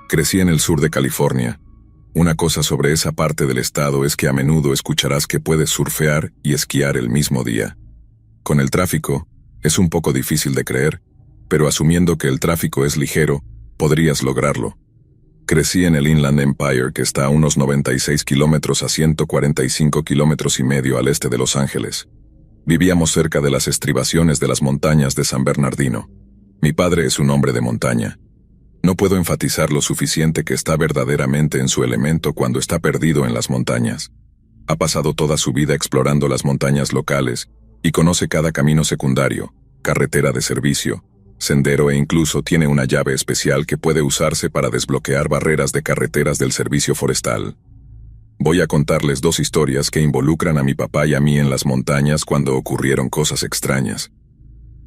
Crecí en el sur de California. Una cosa sobre esa parte del estado es que a menudo escucharás que puedes surfear y esquiar el mismo día. Con el tráfico, es un poco difícil de creer, pero asumiendo que el tráfico es ligero, podrías lograrlo. Crecí en el Inland Empire, que está a unos 96 kilómetros a 145 kilómetros y medio al este de Los Ángeles. Vivíamos cerca de las estribaciones de las montañas de San Bernardino. Mi padre es un hombre de montaña. No puedo enfatizar lo suficiente que está verdaderamente en su elemento cuando está perdido en las montañas. Ha pasado toda su vida explorando las montañas locales y conoce cada camino secundario, carretera de servicio, sendero e incluso tiene una llave especial que puede usarse para desbloquear barreras de carreteras del servicio forestal. Voy a contarles dos historias que involucran a mi papá y a mí en las montañas cuando ocurrieron cosas extrañas.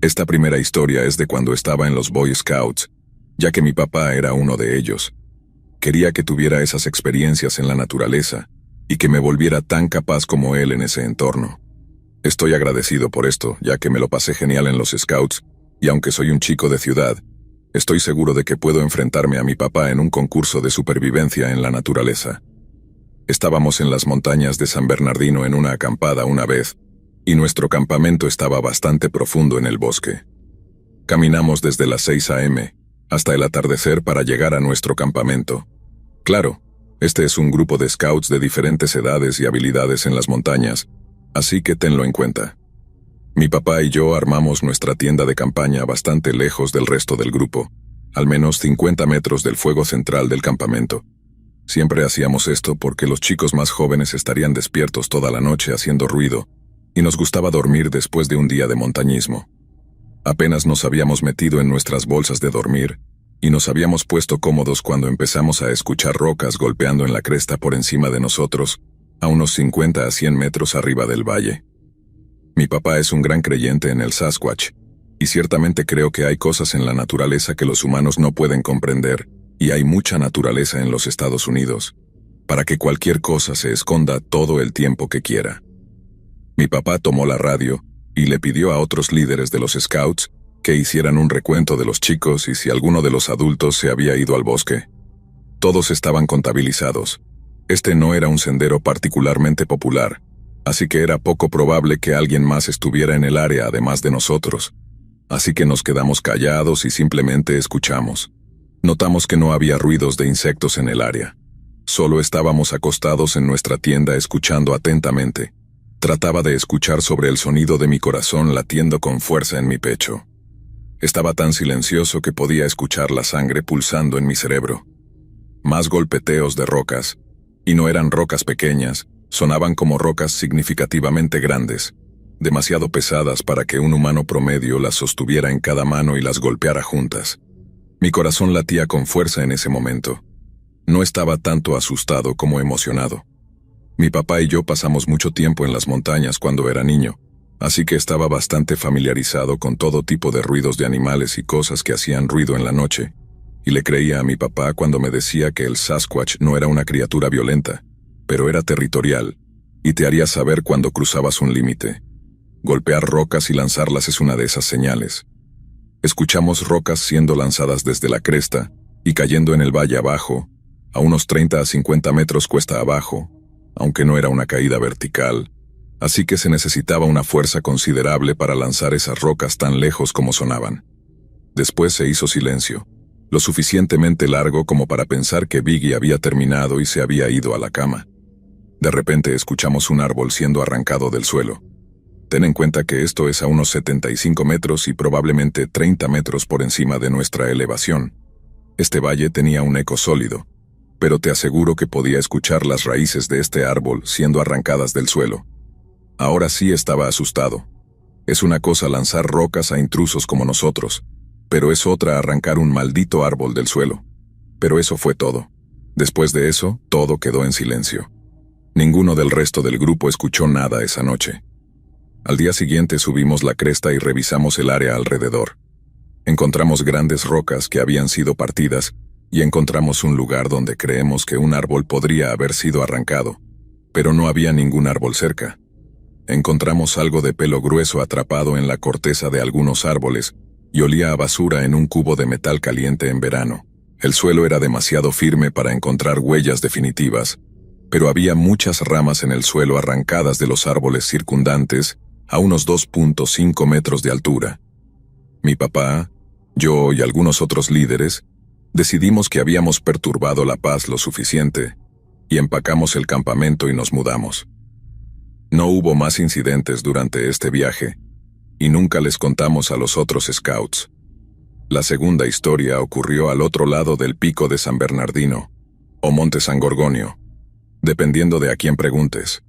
Esta primera historia es de cuando estaba en los Boy Scouts, ya que mi papá era uno de ellos. Quería que tuviera esas experiencias en la naturaleza y que me volviera tan capaz como él en ese entorno. Estoy agradecido por esto, ya que me lo pasé genial en los Scouts, y aunque soy un chico de ciudad, estoy seguro de que puedo enfrentarme a mi papá en un concurso de supervivencia en la naturaleza. Estábamos en las montañas de San Bernardino en una acampada una vez, y nuestro campamento estaba bastante profundo en el bosque. Caminamos desde las 6 a.m. hasta el atardecer para llegar a nuestro campamento. Claro, este es un grupo de scouts de diferentes edades y habilidades en las montañas, así que tenlo en cuenta. Mi papá y yo armamos nuestra tienda de campaña bastante lejos del resto del grupo, al menos 50 metros del fuego central del campamento. Siempre hacíamos esto porque los chicos más jóvenes estarían despiertos toda la noche haciendo ruido, y nos gustaba dormir después de un día de montañismo. Apenas nos habíamos metido en nuestras bolsas de dormir, y nos habíamos puesto cómodos cuando empezamos a escuchar rocas golpeando en la cresta por encima de nosotros, a unos 50 a 100 metros arriba del valle. Mi papá es un gran creyente en el Sasquatch, y ciertamente creo que hay cosas en la naturaleza que los humanos no pueden comprender, y hay mucha naturaleza en los Estados Unidos, para que cualquier cosa se esconda todo el tiempo que quiera. Mi papá tomó la radio y le pidió a otros líderes de los Scouts que hicieran un recuento de los chicos y si alguno de los adultos se había ido al bosque. Todos estaban contabilizados. Este no era un sendero particularmente popular, así que era poco probable que alguien más estuviera en el área además de nosotros. Así que nos quedamos callados y simplemente escuchamos. Notamos que no había ruidos de insectos en el área. Solo estábamos acostados en nuestra tienda escuchando atentamente. Trataba de escuchar sobre el sonido de mi corazón latiendo con fuerza en mi pecho. Estaba tan silencioso que podía escuchar la sangre pulsando en mi cerebro. Más golpeteos de rocas, y no eran rocas pequeñas, sonaban como rocas significativamente grandes, demasiado pesadas para que un humano promedio las sostuviera en cada mano y las golpeara juntas. Mi corazón latía con fuerza en ese momento. No estaba tanto asustado como emocionado. Mi papá y yo pasamos mucho tiempo en las montañas cuando era niño, así que estaba bastante familiarizado con todo tipo de ruidos de animales y cosas que hacían ruido en la noche, y le creía a mi papá cuando me decía que el Sasquatch no era una criatura violenta, pero era territorial, y te haría saber cuando cruzabas un límite. Golpear rocas y lanzarlas es una de esas señales. Escuchamos rocas siendo lanzadas desde la cresta y cayendo en el valle abajo, a unos 30 a 50 metros cuesta abajo, aunque no era una caída vertical, así que se necesitaba una fuerza considerable para lanzar esas rocas tan lejos como sonaban. Después se hizo silencio, lo suficientemente largo como para pensar que Biggie había terminado y se había ido a la cama. De repente escuchamos un árbol siendo arrancado del suelo. Ten en cuenta que esto es a unos 75 metros y probablemente 30 metros por encima de nuestra elevación. Este valle tenía un eco sólido, pero te aseguro que podía escuchar las raíces de este árbol siendo arrancadas del suelo. Ahora sí estaba asustado. Es una cosa lanzar rocas a intrusos como nosotros, pero es otra arrancar un maldito árbol del suelo. Pero eso fue todo. Después de eso, todo quedó en silencio. Ninguno del resto del grupo escuchó nada esa noche. Al día siguiente subimos la cresta y revisamos el área alrededor. Encontramos grandes rocas que habían sido partidas y encontramos un lugar donde creemos que un árbol podría haber sido arrancado, pero no había ningún árbol cerca. Encontramos algo de pelo grueso atrapado en la corteza de algunos árboles, y olía a basura en un cubo de metal caliente en verano. El suelo era demasiado firme para encontrar huellas definitivas, pero había muchas ramas en el suelo arrancadas de los árboles circundantes a unos 2.5 metros de altura. Mi papá, yo y algunos otros líderes decidimos que habíamos perturbado la paz lo suficiente y empacamos el campamento y nos mudamos. No hubo más incidentes durante este viaje y nunca les contamos a los otros scouts. La segunda historia ocurrió al otro lado del Pico de San Bernardino, o Monte San Gorgonio, dependiendo de a quién preguntes.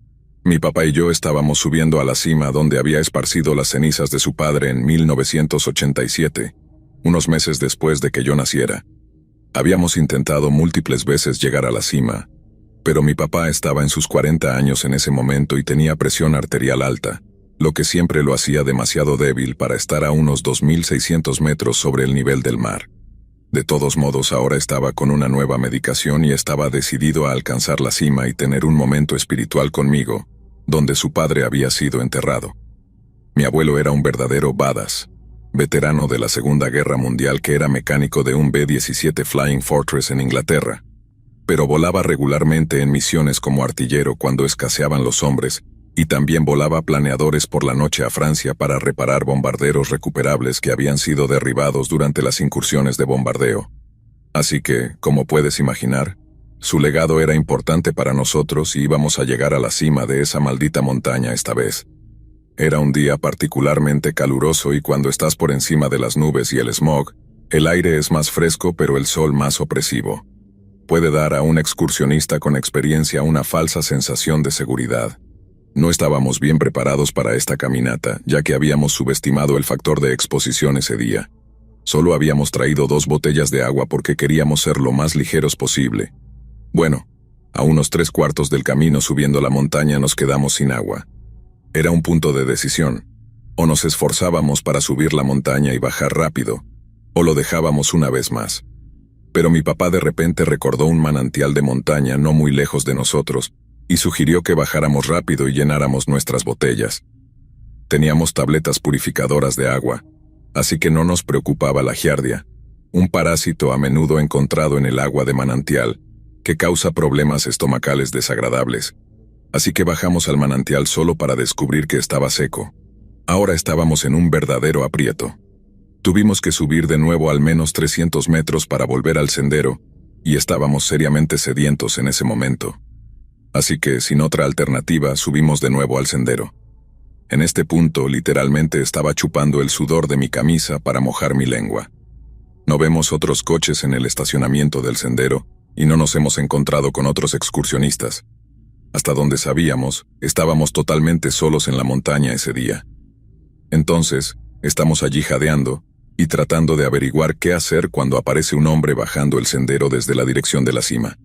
Mi papá y yo estábamos subiendo a la cima donde había esparcido las cenizas de su padre en 1987, unos meses después de que yo naciera. Habíamos intentado múltiples veces llegar a la cima, pero mi papá estaba en sus 40 años en ese momento y tenía presión arterial alta, lo que siempre lo hacía demasiado débil para estar a unos 2.600 metros sobre el nivel del mar. De todos modos, ahora estaba con una nueva medicación y estaba decidido a alcanzar la cima y tener un momento espiritual conmigo, donde su padre había sido enterrado. Mi abuelo era un verdadero badass, veterano de la Segunda Guerra Mundial que era mecánico de un B-17 Flying Fortress en Inglaterra, pero volaba regularmente en misiones como artillero cuando escaseaban los hombres, y también volaba planeadores por la noche a Francia para reparar bombarderos recuperables que habían sido derribados durante las incursiones de bombardeo. Así que, como puedes imaginar, su legado era importante para nosotros y íbamos a llegar a la cima de esa maldita montaña esta vez. Era un día particularmente caluroso y cuando estás por encima de las nubes y el smog, el aire es más fresco pero el sol más opresivo. Puede dar a un excursionista con experiencia una falsa sensación de seguridad. No estábamos bien preparados para esta caminata, ya que habíamos subestimado el factor de exposición ese día. Solo habíamos traído 2 botellas de agua porque queríamos ser lo más ligeros posible. Bueno, a unos 3/4 del camino subiendo la montaña nos quedamos sin agua. Era un punto de decisión. O nos esforzábamos para subir la montaña y bajar rápido, o lo dejábamos una vez más. Pero mi papá de repente recordó un manantial de montaña no muy lejos de nosotros, y sugirió que bajáramos rápido y llenáramos nuestras botellas. Teníamos tabletas purificadoras de agua, así que no nos preocupaba la giardia, un parásito a menudo encontrado en el agua de manantial, que causa problemas estomacales desagradables. Así que bajamos al manantial solo para descubrir que estaba seco. Ahora estábamos en un verdadero aprieto. Tuvimos que subir de nuevo al menos 300 metros para volver al sendero, y estábamos seriamente sedientos en ese momento. Así que, sin otra alternativa, subimos de nuevo al sendero. En este punto, literalmente estaba chupando el sudor de mi camisa para mojar mi lengua. No vemos otros coches en el estacionamiento del sendero, y no nos hemos encontrado con otros excursionistas. Hasta donde sabíamos, estábamos totalmente solos en la montaña ese día. Entonces, estamos allí jadeando, y tratando de averiguar qué hacer cuando aparece un hombre bajando el sendero desde la dirección de la cima.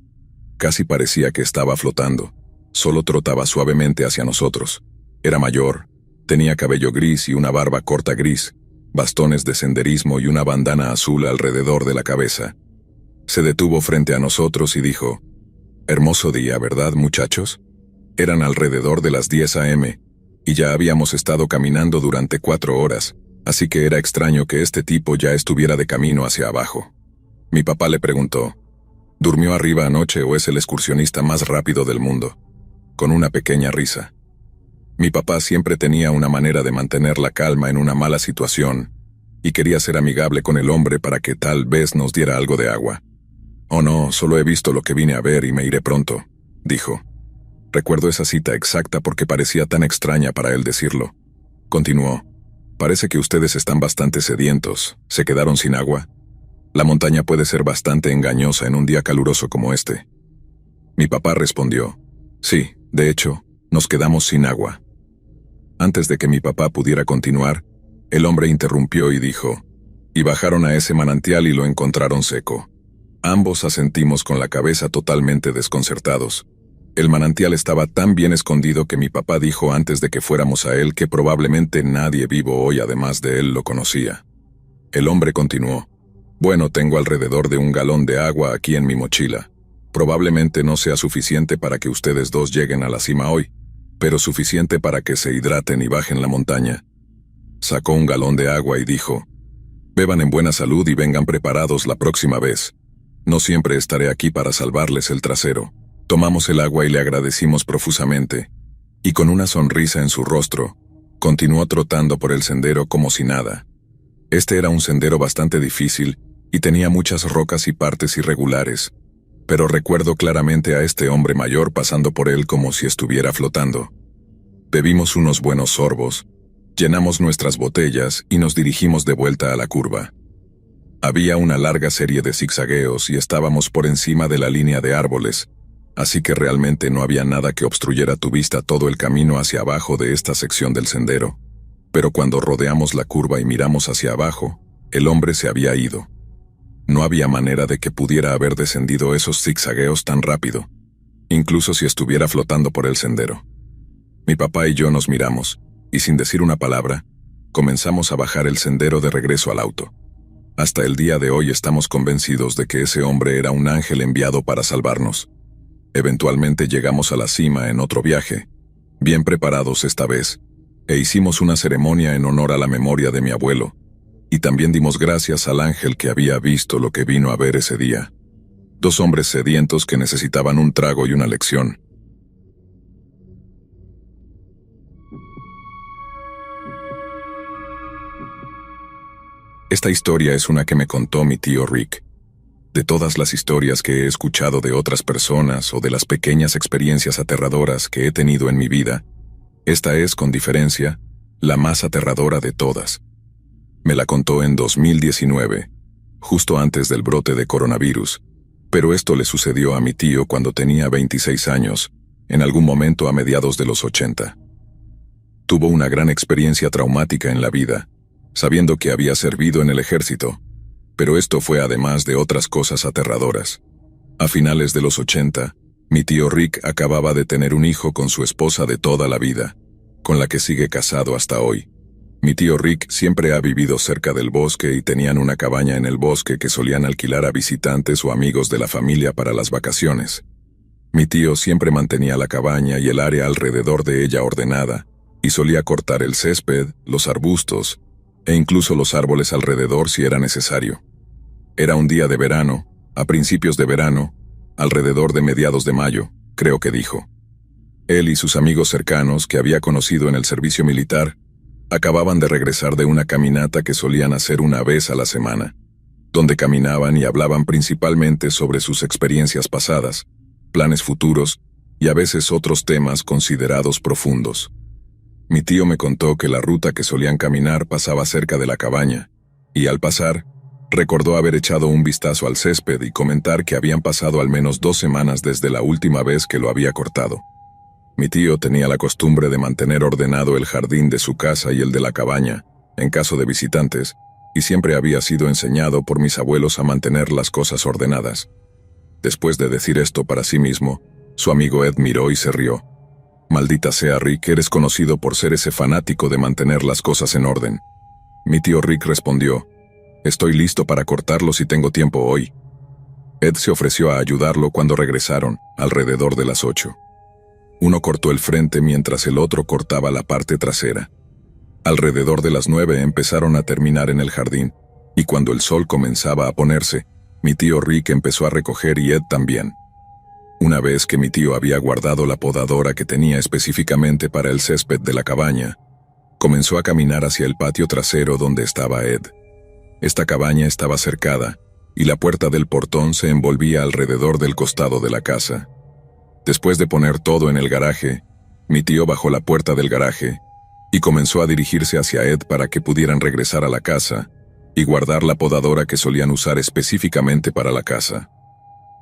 Casi parecía que estaba flotando, solo trotaba suavemente hacia nosotros. Era mayor, tenía cabello gris y una barba corta gris, bastones de senderismo y una bandana azul alrededor de la cabeza. Se detuvo frente a nosotros y dijo: «Hermoso día, ¿verdad, muchachos?». Eran alrededor de las 10 a.m., y ya habíamos estado caminando durante 4 horas, así que era extraño que este tipo ya estuviera de camino hacia abajo. Mi papá le preguntó: «¿Durmió arriba anoche o es el excursionista más rápido del mundo?», con una pequeña risa. Mi papá siempre tenía una manera de mantener la calma en una mala situación, y quería ser amigable con el hombre para que tal vez nos diera algo de agua. «Oh no, solo he visto lo que vine a ver y me iré pronto», dijo. Recuerdo esa cita exacta porque parecía tan extraña para él decirlo. Continuó: «Parece que ustedes están bastante sedientos. ¿Se quedaron sin agua? La montaña puede ser bastante engañosa en un día caluroso como este». Mi papá respondió: «Sí, de hecho, nos quedamos sin agua». Antes de que mi papá pudiera continuar, el hombre interrumpió y dijo: «Y bajaron a ese manantial y lo encontraron seco». Ambos asentimos con la cabeza totalmente desconcertados. El manantial estaba tan bien escondido que mi papá dijo antes de que fuéramos a él que probablemente nadie vivo hoy además de él lo conocía. El hombre continuó: «Bueno, tengo alrededor de 1 galón de agua aquí en mi mochila. Probablemente no sea suficiente para que ustedes 2 lleguen a la cima hoy, pero suficiente para que se hidraten y bajen la montaña». Sacó 1 galón de agua y dijo: Beban en buena salud y vengan preparados la próxima vez. No siempre estaré aquí para salvarles el trasero. Tomamos el agua y le agradecimos profusamente, y con una sonrisa en su rostro, continuó trotando por el sendero como si nada. Este era un sendero bastante difícil y tenía muchas rocas y partes irregulares, pero recuerdo claramente a este hombre mayor pasando por él como si estuviera flotando. Bebimos unos buenos sorbos, llenamos nuestras botellas y nos dirigimos de vuelta a la curva. Había una larga serie de zigzagueos y estábamos por encima de la línea de árboles, así que realmente no había nada que obstruyera tu vista todo el camino hacia abajo de esta sección del sendero. Pero cuando rodeamos la curva y miramos hacia abajo, el hombre se había ido. No había manera de que pudiera haber descendido esos zigzagueos tan rápido, incluso si estuviera flotando por el sendero. Mi papá y yo nos miramos, y sin decir una palabra, comenzamos a bajar el sendero de regreso al auto. Hasta el día de hoy estamos convencidos de que ese hombre era un ángel enviado para salvarnos. Eventualmente llegamos a la cima en otro viaje, bien preparados esta vez, e hicimos una ceremonia en honor a la memoria de mi abuelo, y también dimos gracias al ángel que había visto lo que vino a ver ese día. 2 hombres sedientos que necesitaban un trago y una lección. Esta historia es una que me contó mi tío Rick. De todas las historias que he escuchado de otras personas o de las pequeñas experiencias aterradoras que he tenido en mi vida, esta es, con diferencia, la más aterradora de todas. Me la contó en 2019, justo antes del brote de coronavirus, pero esto le sucedió a mi tío cuando tenía 26 años, en algún momento a mediados de los 80. Tuvo una gran experiencia traumática en la vida, sabiendo que había servido en el ejército, pero esto fue además de otras cosas aterradoras. A finales de los 80, mi tío Rick acababa de tener un hijo con su esposa de toda la vida, con la que sigue casado hasta hoy. Mi tío Rick siempre ha vivido cerca del bosque y tenían una cabaña en el bosque que solían alquilar a visitantes o amigos de la familia para las vacaciones. Mi tío siempre mantenía la cabaña y el área alrededor de ella ordenada, y solía cortar el césped, los arbustos, e incluso los árboles alrededor si era necesario. Era un día de verano, a principios de verano, alrededor de mediados de mayo, creo que dijo. Él y sus amigos cercanos que había conocido en el servicio militar acababan de regresar de una caminata que solían hacer una vez a la semana, donde caminaban y hablaban principalmente sobre sus experiencias pasadas, planes futuros y a veces otros temas considerados profundos. Mi tío me contó que la ruta que solían caminar pasaba cerca de la cabaña, y al pasar, recordó haber echado un vistazo al césped y comentar que habían pasado al menos 2 semanas desde la última vez que lo había cortado. Mi tío tenía la costumbre de mantener ordenado el jardín de su casa y el de la cabaña, en caso de visitantes, y siempre había sido enseñado por mis abuelos a mantener las cosas ordenadas. Después de decir esto para sí mismo, su amigo Ed miró y se rió. Maldita sea Rick, eres conocido por ser ese fanático de mantener las cosas en orden. Mi tío Rick respondió, estoy listo para cortarlo si tengo tiempo hoy. Ed se ofreció a ayudarlo cuando regresaron, alrededor de las 8. Uno cortó el frente mientras el otro cortaba la parte trasera. Alrededor de las 9 empezaron a terminar en el jardín, y cuando el sol comenzaba a ponerse, mi tío Rick empezó a recoger y Ed también. Una vez que mi tío había guardado la podadora que tenía específicamente para el césped de la cabaña, comenzó a caminar hacia el patio trasero donde estaba Ed. Esta cabaña estaba cercada, y la puerta del portón se envolvía alrededor del costado de la casa. Después de poner todo en el garaje, mi tío bajó la puerta del garaje y comenzó a dirigirse hacia Ed para que pudieran regresar a la casa y guardar la podadora que solían usar específicamente para la casa.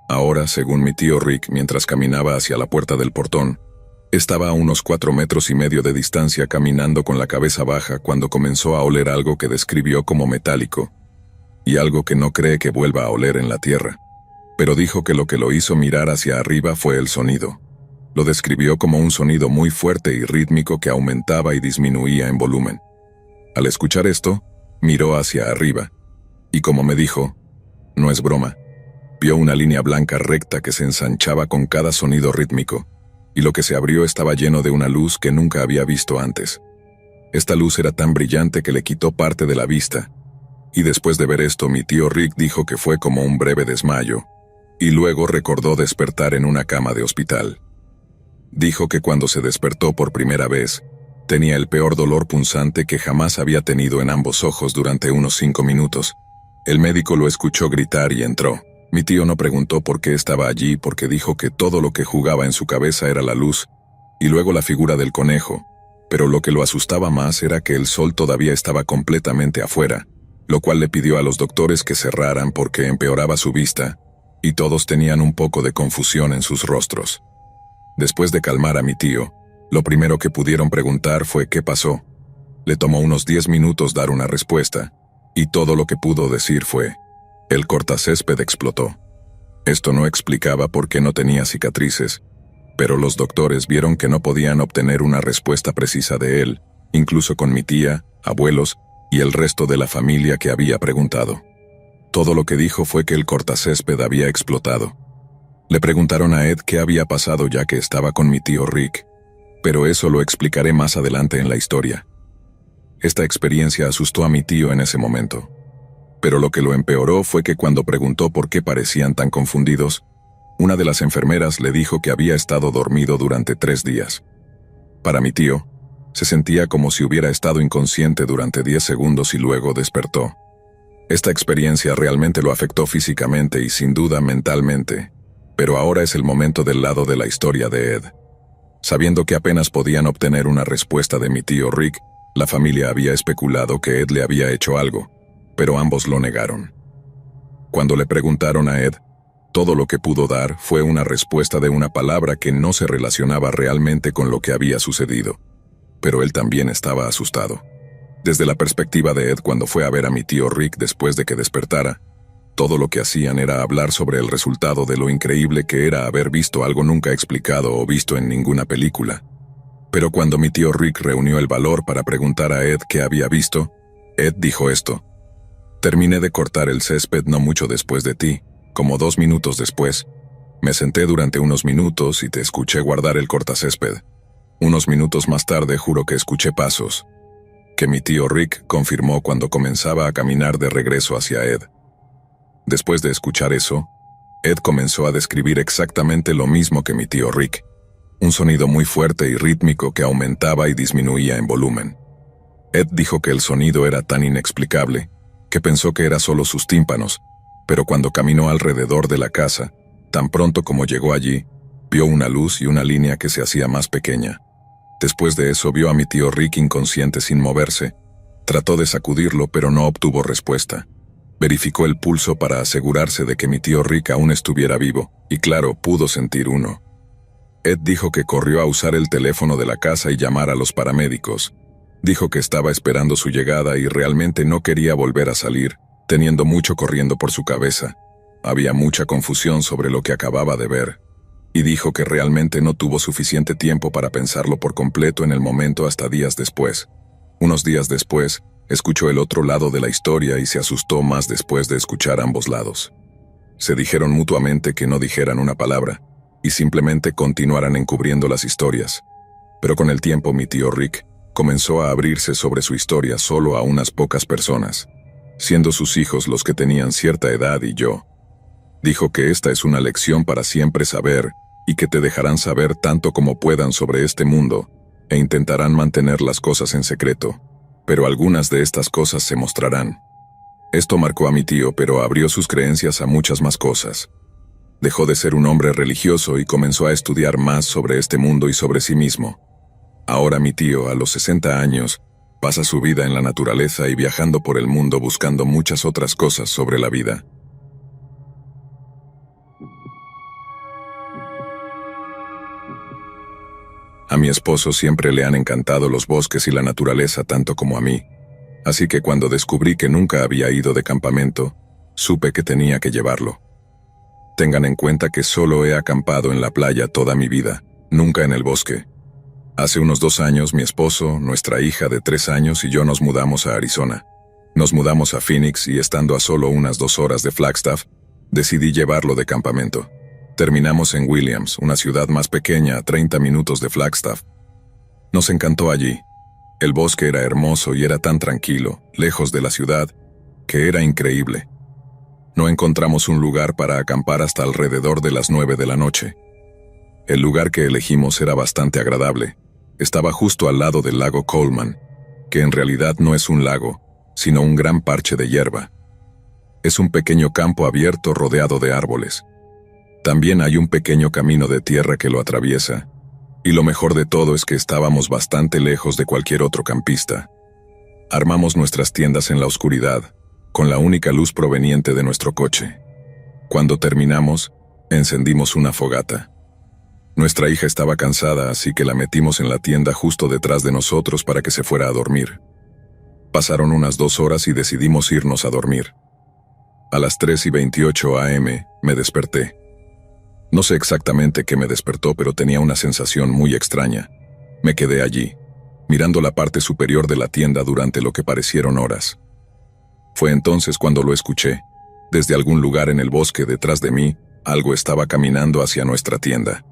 Ahora, según mi tío Rick, mientras caminaba hacia la puerta del portón, estaba a unos 4,5 metros de distancia caminando con la cabeza baja cuando comenzó a oler algo que describió como metálico, y algo que no cree que vuelva a oler en la tierra. Pero dijo que lo que lo hizo mirar hacia arriba fue el sonido. Lo describió como un sonido muy fuerte y rítmico que aumentaba y disminuía en volumen. Al escuchar esto, miró hacia arriba, y como me dijo, no es broma, vio una línea blanca recta que se ensanchaba con cada sonido rítmico, y lo que se abrió estaba lleno de una luz que nunca había visto antes. Esta luz era tan brillante que le quitó parte de la vista, Y después de ver esto, mi tío Rick dijo que fue como un breve desmayo, y luego recordó despertar en una cama de hospital. Dijo que cuando se despertó por primera vez, tenía el peor dolor punzante que jamás había tenido en ambos ojos durante unos 5 minutos. El médico lo escuchó gritar y entró. Mi tío no preguntó por qué estaba allí porque dijo que todo lo que jugaba en su cabeza era la luz, y luego la figura del conejo, pero lo que lo asustaba más era que el sol todavía estaba completamente afuera, lo cual le pidió a los doctores que cerraran porque empeoraba su vista, y todos tenían un poco de confusión en sus rostros. Después de calmar a mi tío, lo primero que pudieron preguntar fue qué pasó. Le tomó unos 10 minutos dar una respuesta, y todo lo que pudo decir fue: el cortacésped explotó. Esto no explicaba por qué no tenía cicatrices, pero los doctores vieron que no podían obtener una respuesta precisa de él, incluso con mi tía, abuelos y el resto de la familia que había preguntado. Todo lo que dijo fue que el cortacésped había explotado. Le preguntaron a Ed qué había pasado ya que estaba con mi tío Rick, pero eso lo explicaré más adelante en la historia. Esta experiencia asustó a mi tío en ese momento, pero lo que lo empeoró fue que cuando preguntó por qué parecían tan confundidos, una de las enfermeras le dijo que había estado dormido durante 3 días. Para mi tío, se sentía como si hubiera estado inconsciente durante 10 segundos y luego despertó. Esta experiencia realmente lo afectó físicamente y sin duda mentalmente, pero ahora es el momento del lado de la historia de Ed. Sabiendo que apenas podían obtener una respuesta de mi tío Rick, la familia había especulado que Ed le había hecho algo, pero ambos lo negaron. Cuando le preguntaron a Ed, todo lo que pudo dar fue una respuesta de una palabra que no se relacionaba realmente con lo que había sucedido. Pero él también estaba asustado. Desde la perspectiva de Ed cuando fue a ver a mi tío Rick después de que despertara, todo lo que hacían era hablar sobre el resultado de lo increíble que era haber visto algo nunca explicado o visto en ninguna película. Pero cuando mi tío Rick reunió el valor para preguntar a Ed qué había visto, Ed dijo esto: terminé de cortar el césped no mucho después de ti, como 2 minutos después. Me senté durante unos minutos y te escuché guardar el cortacésped. Unos minutos más tarde juro que escuché pasos, que mi tío Rick confirmó cuando comenzaba a caminar de regreso hacia Ed. Después de escuchar eso, Ed comenzó a describir exactamente lo mismo que mi tío Rick, un sonido muy fuerte y rítmico que aumentaba y disminuía en volumen. Ed dijo que el sonido era tan inexplicable que pensó que era solo sus tímpanos, pero cuando caminó alrededor de la casa, tan pronto como llegó allí, vio una luz y una línea que se hacía más pequeña. Después de eso vio a mi tío Rick inconsciente sin moverse. Trató de sacudirlo pero no obtuvo respuesta. Verificó el pulso para asegurarse de que mi tío Rick aún estuviera vivo, y claro, pudo sentir uno. Ed dijo que corrió a usar el teléfono de la casa y llamar a los paramédicos. Dijo que estaba esperando su llegada y realmente no quería volver a salir, teniendo mucho corriendo por su cabeza. Había mucha confusión sobre lo que acababa de ver, y dijo que realmente no tuvo suficiente tiempo para pensarlo por completo en el momento hasta días después. Unos días después, escuchó el otro lado de la historia y se asustó más después de escuchar ambos lados. Se dijeron mutuamente que no dijeran una palabra, y simplemente continuaran encubriendo las historias. Pero con el tiempo mi tío Rick comenzó a abrirse sobre su historia solo a unas pocas personas, siendo sus hijos los que tenían cierta edad y yo. Dijo que esta es una lección para siempre saber, y que te dejarán saber tanto como puedan sobre este mundo, e intentarán mantener las cosas en secreto, pero algunas de estas cosas se mostrarán. Esto marcó a mi tío, pero abrió sus creencias a muchas más cosas. Dejó de ser un hombre religioso y comenzó a estudiar más sobre este mundo y sobre sí mismo. Ahora mi tío, a los 60 años, pasa su vida en la naturaleza y viajando por el mundo buscando muchas otras cosas sobre la vida. A mi esposo siempre le han encantado los bosques y la naturaleza tanto como a mí, así que cuando descubrí que nunca había ido de campamento, supe que tenía que llevarlo. Tengan en cuenta que solo he acampado en la playa toda mi vida, nunca en el bosque. Hace unos 2 años mi esposo, nuestra hija de 3 años y yo nos mudamos a Arizona. Nos mudamos a Phoenix y estando a solo unas 2 horas de Flagstaff, decidí llevarlo de campamento. Terminamos en Williams, una ciudad más pequeña a 30 minutos de Flagstaff. Nos encantó allí. El bosque era hermoso y era tan tranquilo, lejos de la ciudad, que era increíble. No encontramos un lugar para acampar hasta alrededor de las 9 de la noche. El lugar que elegimos era bastante agradable. Estaba justo al lado del lago Coleman, que en realidad no es un lago, sino un gran parche de hierba. Es un pequeño campo abierto rodeado de árboles. También hay un pequeño camino de tierra que lo atraviesa, y lo mejor de todo es que estábamos bastante lejos de cualquier otro campista. Armamos nuestras tiendas en la oscuridad, con la única luz proveniente de nuestro coche. Cuando terminamos, encendimos una fogata. Nuestra hija estaba cansada, así que la metimos en la tienda justo detrás de nosotros para que se fuera a dormir. Pasaron unas 2 horas y decidimos irnos a dormir. A las 3:28 a.m. me desperté. No sé exactamente qué me despertó, pero tenía una sensación muy extraña. Me quedé allí, mirando la parte superior de la tienda durante lo que parecieron horas. Fue entonces cuando lo escuché. Desde algún lugar en el bosque detrás de mí, algo estaba caminando hacia nuestra tienda.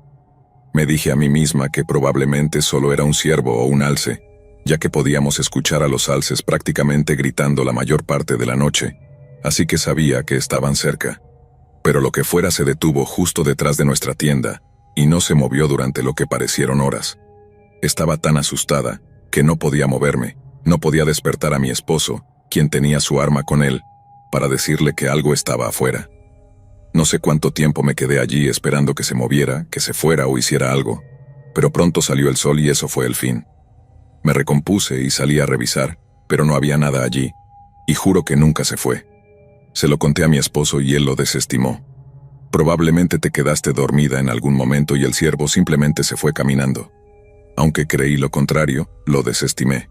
Me dije a mí misma que probablemente solo era un ciervo o un alce, ya que podíamos escuchar a los alces prácticamente gritando la mayor parte de la noche, así que sabía que estaban cerca. Pero lo que fuera se detuvo justo detrás de nuestra tienda, y no se movió durante lo que parecieron horas. Estaba tan asustada que no podía moverme, no podía despertar a mi esposo, quien tenía su arma con él, para decirle que algo estaba afuera. No sé cuánto tiempo me quedé allí esperando que se moviera, que se fuera o hiciera algo, pero pronto salió el sol y eso fue el fin. Me recompuse y salí a revisar, pero no había nada allí, y juro que nunca se fue. Se lo conté a mi esposo y él lo desestimó. Probablemente te quedaste dormida en algún momento y el ciervo simplemente se fue caminando. Aunque creí lo contrario, lo desestimé.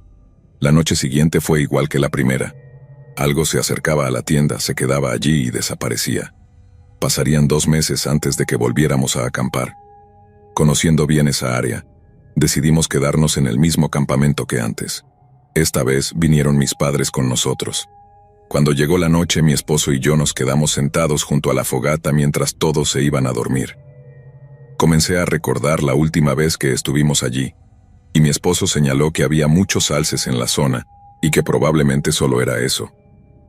La noche siguiente fue igual que la primera. Algo se acercaba a la tienda, se quedaba allí y desaparecía. Pasarían 2 meses antes de que volviéramos a acampar. Conociendo bien esa área, decidimos quedarnos en el mismo campamento que antes. Esta vez vinieron mis padres con nosotros. Cuando llegó la noche, mi esposo y yo nos quedamos sentados junto a la fogata mientras todos se iban a dormir. Comencé a recordar la última vez que estuvimos allí, y mi esposo señaló que había muchos alces en la zona, y que probablemente solo era eso.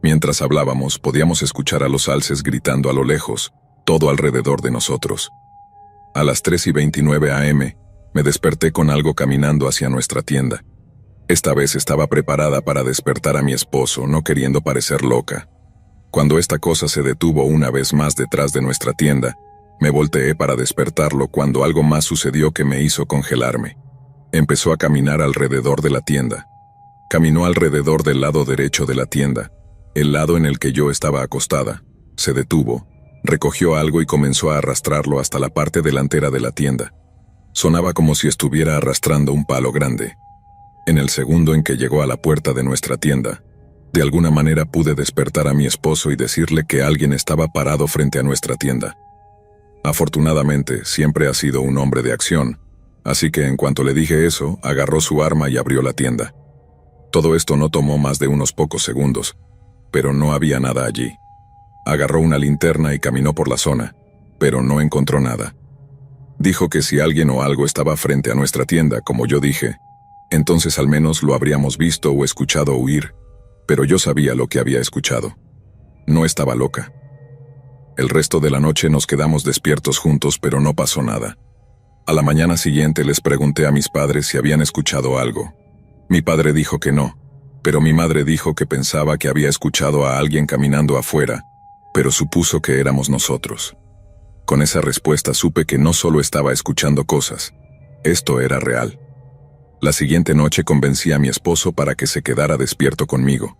Mientras hablábamos, podíamos escuchar a los alces gritando a lo lejos, todo alrededor de nosotros. A las 3:29 a.m., me desperté con algo caminando hacia nuestra tienda. Esta vez estaba preparada para despertar a mi esposo, no queriendo parecer loca. Cuando esta cosa se detuvo una vez más detrás de nuestra tienda, me volteé para despertarlo cuando algo más sucedió que me hizo congelarme. Empezó a caminar alrededor de la tienda. Caminó alrededor del lado derecho de la tienda, el lado en el que yo estaba acostada. Se detuvo, recogió algo y comenzó a arrastrarlo hasta la parte delantera de la tienda. Sonaba como si estuviera arrastrando un palo grande. En el segundo en que llegó a la puerta de nuestra tienda, de alguna manera pude despertar a mi esposo y decirle que alguien estaba parado frente a nuestra tienda. Afortunadamente, siempre ha sido un hombre de acción, así que en cuanto le dije eso, agarró su arma y abrió la tienda. Todo esto no tomó más de unos pocos segundos, pero no había nada allí. Agarró una linterna y caminó por la zona, pero no encontró nada. Dijo que si alguien o algo estaba frente a nuestra tienda, como yo dije, entonces al menos lo habríamos visto o escuchado huir, pero yo sabía lo que había escuchado. No estaba loca. El resto de la noche nos quedamos despiertos juntos, pero no pasó nada. A la mañana siguiente les pregunté a mis padres si habían escuchado algo. Mi padre dijo que no, pero mi madre dijo que pensaba que había escuchado a alguien caminando afuera, pero supuso que éramos nosotros. Con esa respuesta supe que no solo estaba escuchando cosas, esto era real. La siguiente noche convencí a mi esposo para que se quedara despierto conmigo.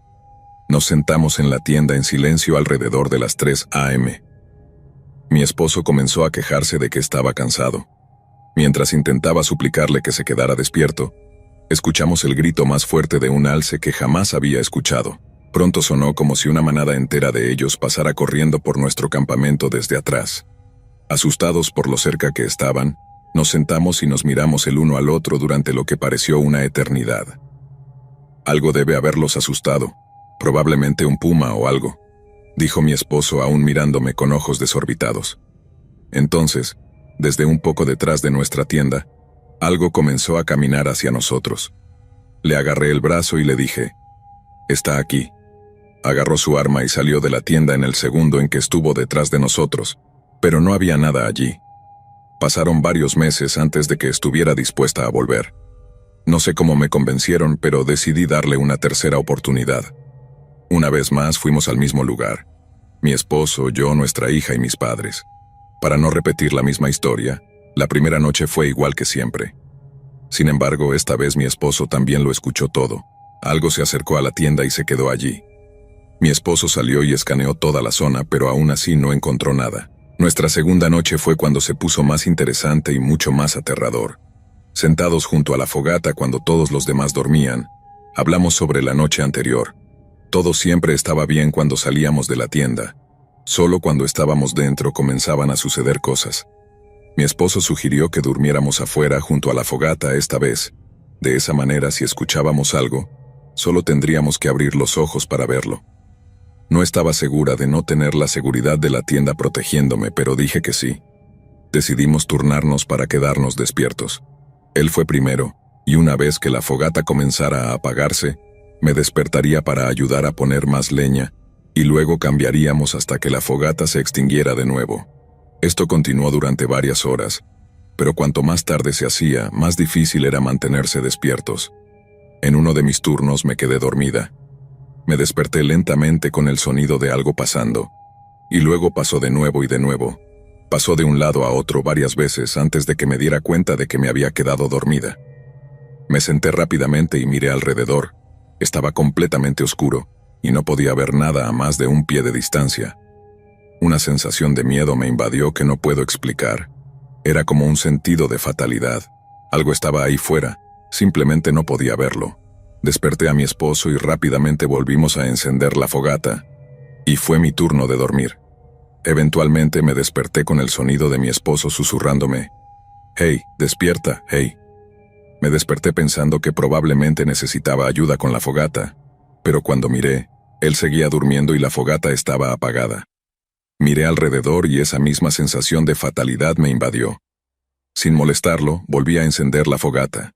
Nos sentamos en la tienda en silencio alrededor de las 3 a.m. Mi esposo comenzó a quejarse de que estaba cansado. Mientras intentaba suplicarle que se quedara despierto, escuchamos el grito más fuerte de un alce que jamás había escuchado. Pronto sonó como si una manada entera de ellos pasara corriendo por nuestro campamento desde atrás. Asustados por lo cerca que estaban, nos sentamos y nos miramos el uno al otro durante lo que pareció una eternidad. Algo debe haberlos asustado, probablemente un puma o algo, dijo mi esposo aún mirándome con ojos desorbitados. Entonces, desde un poco detrás de nuestra tienda, algo comenzó a caminar hacia nosotros. Le agarré el brazo y le dije, «Está aquí». Agarró su arma y salió de la tienda en el segundo en que estuvo detrás de nosotros, pero no había nada allí. Pasaron varios meses antes de que estuviera dispuesta a volver. No sé cómo me convencieron, pero decidí darle una tercera oportunidad. Una vez más fuimos al mismo lugar. Mi esposo, yo, nuestra hija y mis padres. Para no repetir la misma historia, la primera noche fue igual que siempre. Sin embargo, esta vez mi esposo también lo escuchó todo. Algo se acercó a la tienda y se quedó allí. Mi esposo salió y escaneó toda la zona, pero aún así no encontró nada. Nuestra segunda noche fue cuando se puso más interesante y mucho más aterrador. Sentados junto a la fogata cuando todos los demás dormían, hablamos sobre la noche anterior. Todo siempre estaba bien cuando salíamos de la tienda. Solo cuando estábamos dentro comenzaban a suceder cosas. Mi esposo sugirió que durmiéramos afuera junto a la fogata esta vez. De esa manera, si escuchábamos algo, solo tendríamos que abrir los ojos para verlo. No estaba segura de no tener la seguridad de la tienda protegiéndome, pero dije que sí. Decidimos turnarnos para quedarnos despiertos. Él fue primero, y una vez que la fogata comenzara a apagarse, me despertaría para ayudar a poner más leña, y luego cambiaríamos hasta que la fogata se extinguiera de nuevo. Esto continuó durante varias horas, pero cuanto más tarde se hacía, más difícil era mantenerse despiertos. En uno de mis turnos me quedé dormida. Me desperté lentamente con el sonido de algo pasando, y luego pasó de nuevo y de nuevo. Pasó de un lado a otro varias veces antes de que me diera cuenta de que me había quedado dormida. Me senté rápidamente y miré alrededor. Estaba completamente oscuro, y no podía ver nada a más de un pie de distancia. Una sensación de miedo me invadió que no puedo explicar. Era como un sentido de fatalidad. Algo estaba ahí fuera, simplemente no podía verlo. Desperté a mi esposo y rápidamente volvimos a encender la fogata, y fue mi turno de dormir. Eventualmente me desperté con el sonido de mi esposo susurrándome: «Hey, despierta, hey». Me desperté pensando que probablemente necesitaba ayuda con la fogata, pero cuando miré, él seguía durmiendo y la fogata estaba apagada. Miré alrededor y esa misma sensación de fatalidad me invadió. Sin molestarlo, volví a encender la fogata.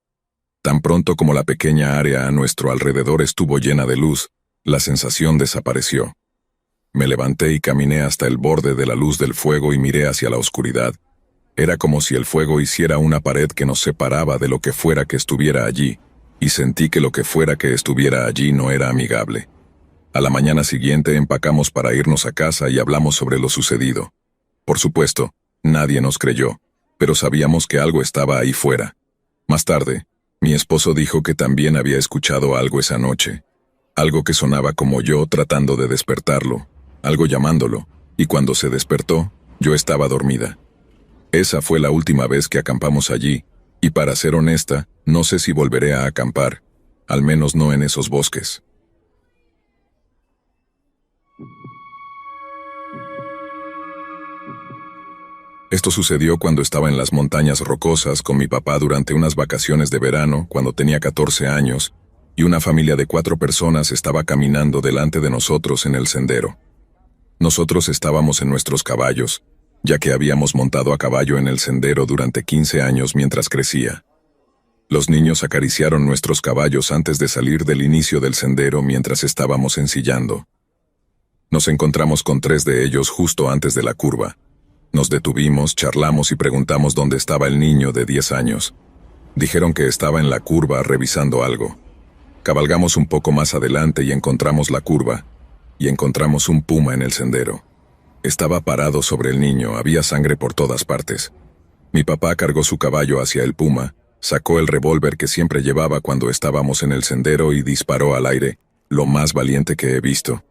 Tan pronto como la pequeña área a nuestro alrededor estuvo llena de luz, la sensación desapareció. Me levanté y caminé hasta el borde de la luz del fuego y miré hacia la oscuridad. Era como si el fuego hiciera una pared que nos separaba de lo que fuera que estuviera allí, y sentí que lo que fuera que estuviera allí no era amigable. A la mañana siguiente empacamos para irnos a casa y hablamos sobre lo sucedido. Por supuesto, nadie nos creyó, pero sabíamos que algo estaba ahí fuera. Más tarde, mi esposo dijo que también había escuchado algo esa noche. Algo que sonaba como yo tratando de despertarlo, algo llamándolo, y cuando se despertó, yo estaba dormida. Esa fue la última vez que acampamos allí, y para ser honesta, no sé si volveré a acampar, al menos no en esos bosques. Esto sucedió cuando estaba en las montañas rocosas con mi papá durante unas vacaciones de verano, cuando tenía 14 años, y una familia de 4 personas estaba caminando delante de nosotros en el sendero. Nosotros estábamos en nuestros caballos, ya que habíamos montado a caballo en el sendero durante 15 años mientras crecía. Los niños acariciaron nuestros caballos antes de salir del inicio del sendero mientras estábamos ensillando. Nos encontramos con 3 de ellos justo antes de la curva. Nos detuvimos, charlamos y preguntamos dónde estaba el niño de 10 años. Dijeron que estaba en la curva revisando algo. Cabalgamos un poco más adelante y encontramos la curva, y encontramos un puma en el sendero. Estaba parado sobre el niño, había sangre por todas partes. Mi papá cargó su caballo hacia el puma, sacó el revólver que siempre llevaba cuando estábamos en el sendero y disparó al aire, lo más valiente que he visto.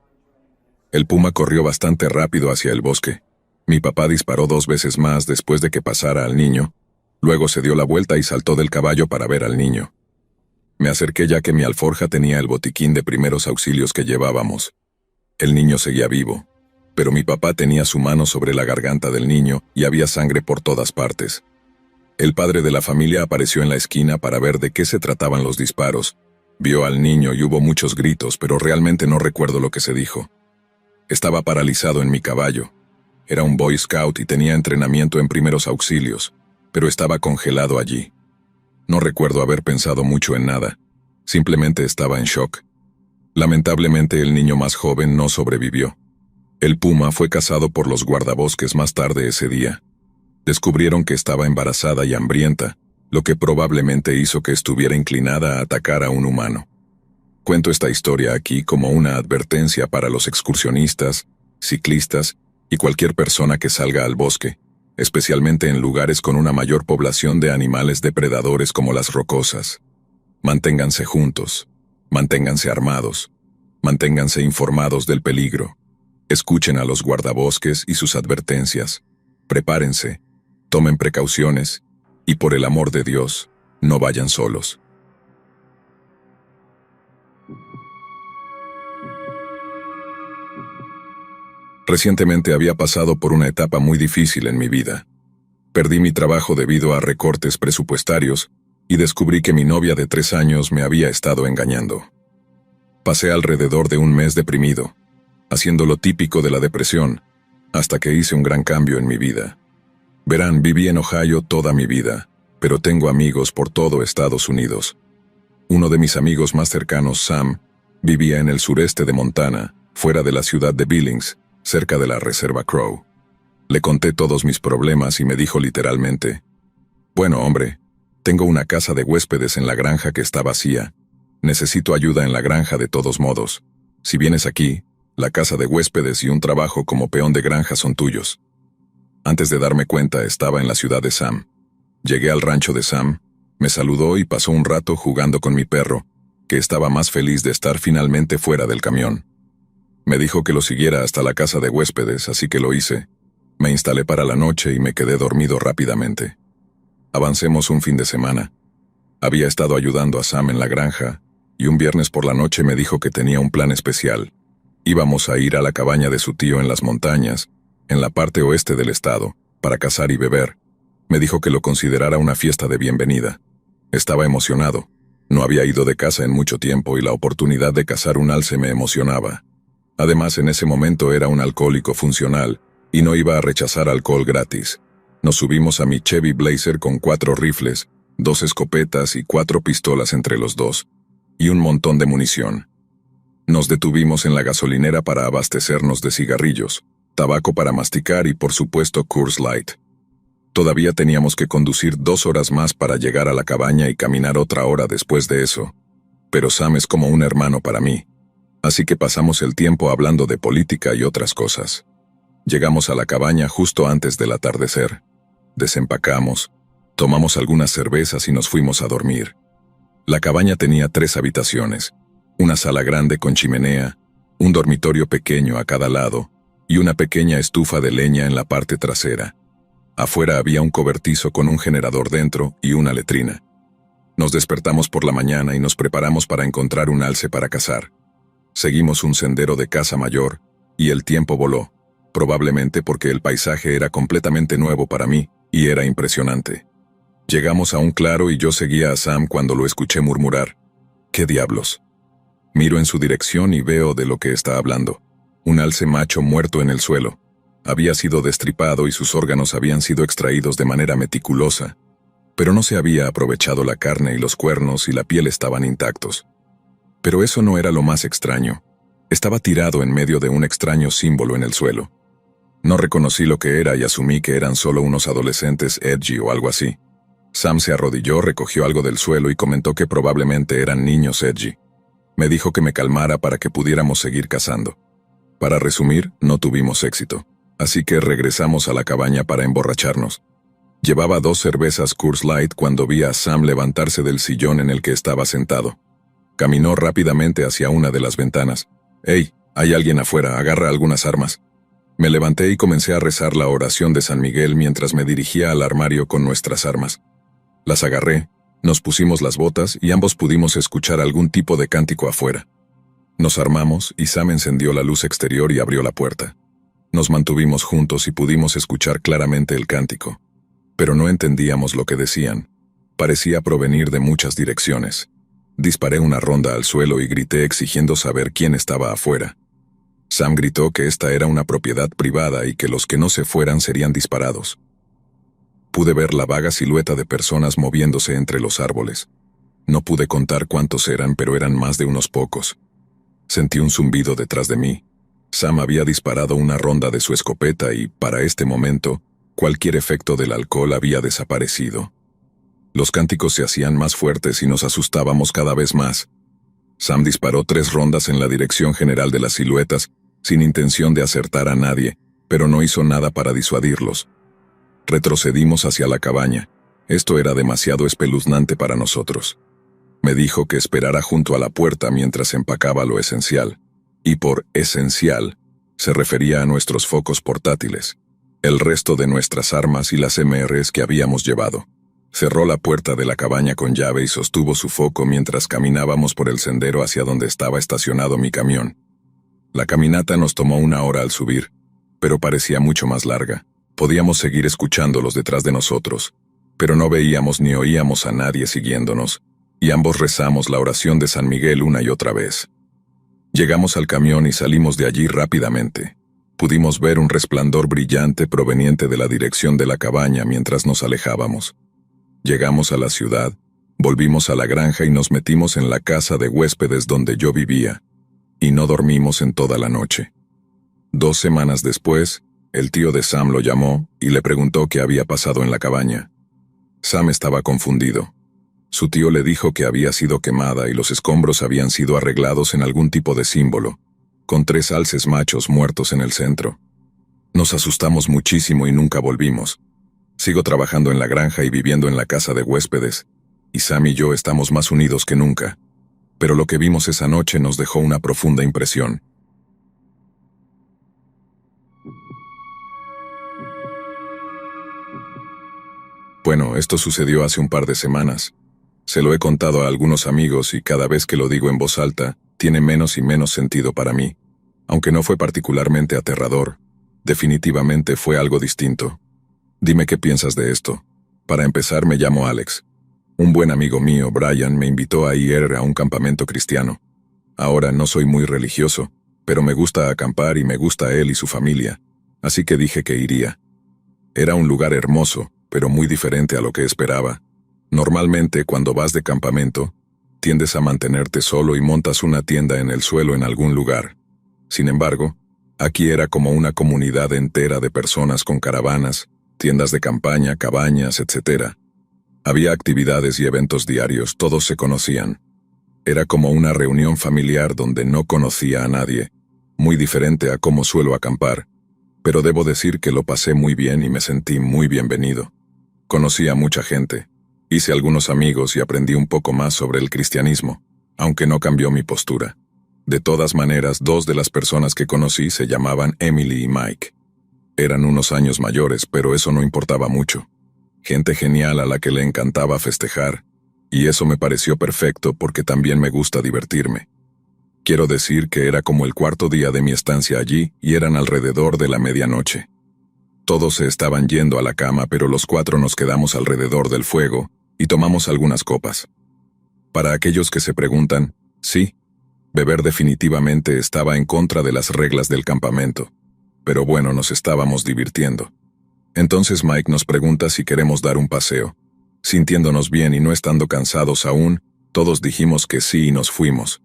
El puma corrió bastante rápido hacia el bosque. Mi papá disparó 2 veces más después de que pasara al niño. Luego se dio la vuelta y saltó del caballo para ver al niño. Me acerqué ya que mi alforja tenía el botiquín de primeros auxilios que llevábamos. El niño seguía vivo, pero mi papá tenía su mano sobre la garganta del niño y había sangre por todas partes. El padre de la familia apareció en la esquina para ver de qué se trataban los disparos. Vio al niño y hubo muchos gritos, pero realmente no recuerdo lo que se dijo. Estaba paralizado en mi caballo. Era un Boy Scout y tenía entrenamiento en primeros auxilios, pero estaba congelado allí. No recuerdo haber pensado mucho en nada. Simplemente estaba en shock. Lamentablemente el niño más joven no sobrevivió. El puma fue cazado por los guardabosques más tarde ese día. Descubrieron que estaba embarazada y hambrienta, lo que probablemente hizo que estuviera inclinada a atacar a un humano. Cuento esta historia aquí como una advertencia para los excursionistas, ciclistas y cualquier persona que salga al bosque, especialmente en lugares con una mayor población de animales depredadores como las rocosas. Manténganse juntos, manténganse armados, manténganse informados del peligro. Escuchen a los guardabosques y sus advertencias. Prepárense, tomen precauciones y por el amor de Dios, no vayan solos. Recientemente había pasado por una etapa muy difícil en mi vida. Perdí mi trabajo debido a recortes presupuestarios y descubrí que mi novia de 3 años me había estado engañando. Pasé alrededor de un mes deprimido, haciendo lo típico de la depresión, hasta que hice un gran cambio en mi vida. Verán, viví en Ohio toda mi vida, pero tengo amigos por todo Estados Unidos. Uno de mis amigos más cercanos, Sam, vivía en el sureste de Montana, fuera de la ciudad de Billings, cerca de la reserva Crow. Le conté todos mis problemas y me dijo literalmente: «Bueno, hombre, tengo una casa de huéspedes en la granja que está vacía. Necesito ayuda en la granja de todos modos. Si vienes aquí, la casa de huéspedes y un trabajo como peón de granja son tuyos». Antes de darme cuenta, estaba en la ciudad de Sam. Llegué al rancho de Sam, me saludó y pasó un rato jugando con mi perro, que estaba más feliz de estar finalmente fuera del camión. Me dijo que lo siguiera hasta la casa de huéspedes, así que lo hice. Me instalé para la noche y me quedé dormido rápidamente. Avancemos un fin de semana. Había estado ayudando a Sam en la granja, y un viernes por la noche me dijo que tenía un plan especial. Íbamos a ir a la cabaña de su tío en las montañas, en la parte oeste del estado, para cazar y beber. Me dijo que lo considerara una fiesta de bienvenida. Estaba emocionado. No había ido de caza en mucho tiempo y la oportunidad de cazar un alce me emocionaba. Además, en ese momento era un alcohólico funcional y no iba a rechazar alcohol gratis. Nos subimos a mi Chevy Blazer con 4 rifles, 2 escopetas y 4 pistolas entre los dos, y un montón de munición. Nos detuvimos en la gasolinera para abastecernos de cigarrillos, tabaco para masticar y por supuesto Coors Light. Todavía teníamos que conducir 2 horas más para llegar a la cabaña y caminar otra hora después de eso. Pero Sam es como un hermano para mí. Así que pasamos el tiempo hablando de política y otras cosas. Llegamos a la cabaña justo antes del atardecer. Desempacamos, tomamos algunas cervezas y nos fuimos a dormir. La cabaña tenía 3 habitaciones, una sala grande con chimenea, un dormitorio pequeño a cada lado y una pequeña estufa de leña en la parte trasera. Afuera había un cobertizo con un generador dentro y una letrina. Nos despertamos por la mañana y nos preparamos para encontrar un alce para cazar. Seguimos un sendero de caza mayor, y el tiempo voló, probablemente porque el paisaje era completamente nuevo para mí, y era impresionante. Llegamos a un claro y yo seguía a Sam cuando lo escuché murmurar: «¿Qué diablos?». Miro en su dirección y veo de lo que está hablando. Un alce macho muerto en el suelo. Había sido destripado y sus órganos habían sido extraídos de manera meticulosa, pero no se había aprovechado la carne y los cuernos y la piel estaban intactos. Pero eso no era lo más extraño. Estaba tirado en medio de un extraño símbolo en el suelo. No reconocí lo que era y asumí que eran solo unos adolescentes edgy o algo así. Sam se arrodilló, recogió algo del suelo y comentó que probablemente eran niños edgy. Me dijo que me calmara para que pudiéramos seguir cazando. Para resumir, no tuvimos éxito, así que regresamos a la cabaña para emborracharnos. Llevaba 2 cervezas Coors Light cuando vi a Sam levantarse del sillón en el que estaba sentado. Caminó rápidamente hacia una de las ventanas. «Hey, hay alguien afuera, agarra algunas armas». Me levanté y comencé a rezar la oración de San Miguel mientras me dirigía al armario con nuestras armas. Las agarré, nos pusimos las botas y ambos pudimos escuchar algún tipo de cántico afuera. Nos armamos y Sam encendió la luz exterior y abrió la puerta. Nos mantuvimos juntos y pudimos escuchar claramente el cántico. Pero no entendíamos lo que decían. Parecía provenir de muchas direcciones. Disparé una ronda al suelo y grité exigiendo saber quién estaba afuera. Sam gritó que esta era una propiedad privada y que los que no se fueran serían disparados. Pude ver la vaga silueta de personas moviéndose entre los árboles. No pude contar cuántos eran, pero eran más de unos pocos. Sentí un zumbido detrás de mí. Sam había disparado una ronda de su escopeta y, para este momento, cualquier efecto del alcohol había desaparecido. Los cánticos se hacían más fuertes y nos asustábamos cada vez más. Sam disparó 3 rondas en la dirección general de las siluetas, sin intención de acertar a nadie, pero no hizo nada para disuadirlos. Retrocedimos hacia la cabaña. Esto era demasiado espeluznante para nosotros. Me dijo que esperara junto a la puerta mientras empacaba lo esencial. Y por esencial, se refería a nuestros focos portátiles, el resto de nuestras armas y las MRs que habíamos llevado. Cerró la puerta de la cabaña con llave y sostuvo su foco mientras caminábamos por el sendero hacia donde estaba estacionado mi camión. La caminata nos tomó 1 hora al subir, pero parecía mucho más larga. Podíamos seguir escuchándolos detrás de nosotros, pero no veíamos ni oíamos a nadie siguiéndonos, y ambos rezamos la oración de San Miguel una y otra vez. Llegamos al camión y salimos de allí rápidamente. Pudimos ver un resplandor brillante proveniente de la dirección de la cabaña mientras nos alejábamos. Llegamos a la ciudad, volvimos a la granja y nos metimos en la casa de huéspedes donde yo vivía, y no dormimos en toda la noche. 2 semanas después, el tío de Sam lo llamó y le preguntó qué había pasado en la cabaña. Sam estaba confundido. Su tío le dijo que había sido quemada y los escombros habían sido arreglados en algún tipo de símbolo, con 3 alces machos muertos en el centro. Nos asustamos muchísimo y nunca volvimos. Sigo trabajando en la granja y viviendo en la casa de huéspedes, y Sam y yo estamos más unidos que nunca. Pero lo que vimos esa noche nos dejó una profunda impresión. Bueno, esto sucedió hace un par de semanas. Se lo he contado a algunos amigos y cada vez que lo digo en voz alta, tiene menos y menos sentido para mí. Aunque no fue particularmente aterrador, definitivamente fue algo distinto. Dime qué piensas de esto. Para empezar, me llamo Alex. Un buen amigo mío, Brian, me invitó a ir a un campamento cristiano. Ahora no soy muy religioso, pero me gusta acampar y me gusta él y su familia, así que dije que iría. Era un lugar hermoso, pero muy diferente a lo que esperaba. Normalmente, cuando vas de campamento, tiendes a mantenerte solo y montas una tienda en el suelo en algún lugar. Sin embargo, aquí era como una comunidad entera de personas con caravanas, tiendas de campaña, cabañas, etc. Había actividades y eventos diarios, todos se conocían. Era como una reunión familiar donde no conocía a nadie, muy diferente a cómo suelo acampar, pero debo decir que lo pasé muy bien y me sentí muy bienvenido. Conocí a mucha gente, hice algunos amigos y aprendí un poco más sobre el cristianismo, aunque no cambió mi postura. De todas maneras, 2 de las personas que conocí se llamaban Emily y Mike. Eran unos años mayores, pero eso no importaba mucho. Gente genial a la que le encantaba festejar, y eso me pareció perfecto porque también me gusta divertirme. Quiero decir que era como el 4.º día de mi estancia allí y eran alrededor de la medianoche. Todos se estaban yendo a la cama, pero los 4 nos quedamos alrededor del fuego y tomamos algunas copas. Para aquellos que se preguntan, sí, beber definitivamente estaba en contra de las reglas del campamento. Pero bueno, nos estábamos divirtiendo. Entonces Mike nos pregunta si queremos dar un paseo. Sintiéndonos bien y no estando cansados aún, todos dijimos que sí y nos fuimos.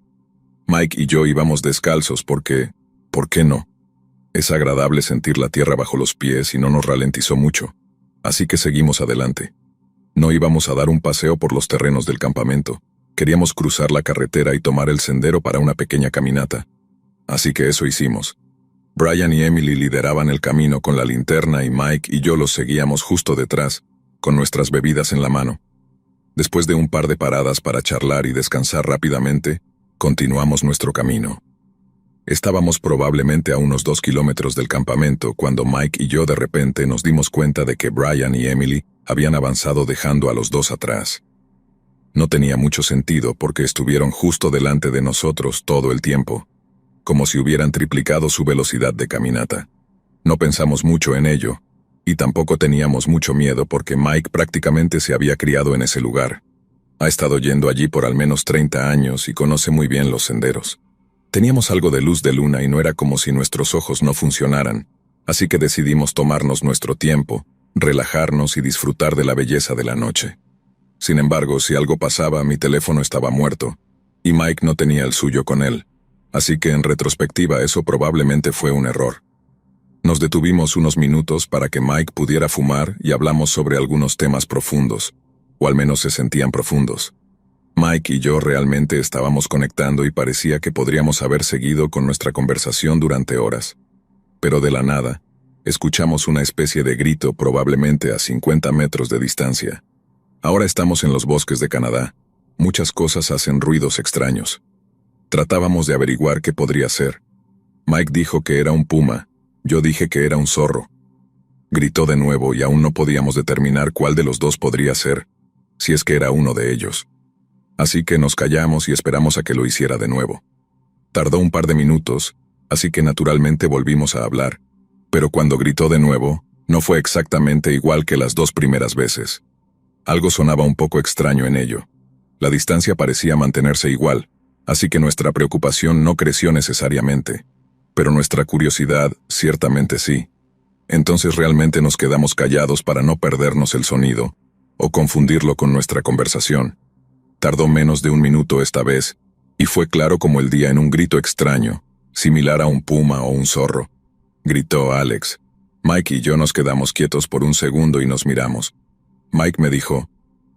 Mike y yo íbamos descalzos porque, ¿por qué no? Es agradable sentir la tierra bajo los pies y no nos ralentizó mucho. Así que seguimos adelante. No íbamos a dar un paseo por los terrenos del campamento. Queríamos cruzar la carretera y tomar el sendero para una pequeña caminata. Así que eso hicimos. Brian y Emily lideraban el camino con la linterna y Mike y yo los seguíamos justo detrás, con nuestras bebidas en la mano. Después de un par de paradas para charlar y descansar rápidamente, continuamos nuestro camino. Estábamos probablemente a unos 2 kilómetros del campamento cuando Mike y yo de repente nos dimos cuenta de que Brian y Emily habían avanzado dejando a los 2 atrás. No tenía mucho sentido porque estuvieron justo delante de nosotros todo el tiempo, como si hubieran triplicado su velocidad de caminata. No pensamos mucho en ello, y tampoco teníamos mucho miedo porque Mike prácticamente se había criado en ese lugar. Ha estado yendo allí por al menos 30 años y conoce muy bien los senderos. Teníamos algo de luz de luna y no era como si nuestros ojos no funcionaran, así que decidimos tomarnos nuestro tiempo, relajarnos y disfrutar de la belleza de la noche. Sin embargo, si algo pasaba, mi teléfono estaba muerto, y Mike no tenía el suyo con él. Así que en retrospectiva eso probablemente fue un error. Nos detuvimos unos minutos para que Mike pudiera fumar y hablamos sobre algunos temas profundos, o al menos se sentían profundos. Mike y yo realmente estábamos conectando y parecía que podríamos haber seguido con nuestra conversación durante horas. Pero de la nada, escuchamos una especie de grito probablemente a 50 metros de distancia. Ahora estamos en los bosques de Canadá. Muchas cosas hacen ruidos extraños. Tratábamos de averiguar qué podría ser. Mike dijo que era un puma, yo dije que era un zorro. Gritó de nuevo y aún no podíamos determinar cuál de los dos podría ser, si es que era uno de ellos. Así que nos callamos y esperamos a que lo hiciera de nuevo. Tardó un par de minutos, así que naturalmente volvimos a hablar, pero cuando gritó de nuevo, no fue exactamente igual que las dos primeras veces. Algo sonaba un poco extraño en ello. La distancia parecía mantenerse igual, así que nuestra preocupación no creció necesariamente, pero nuestra curiosidad ciertamente sí. Entonces realmente nos quedamos callados para no perdernos el sonido, o confundirlo con nuestra conversación. Tardó menos de un minuto esta vez, y fue claro como el día en un grito extraño, similar a un puma o un zorro. Gritó Alex. Mike y yo nos quedamos quietos por un segundo y nos miramos. Mike me dijo,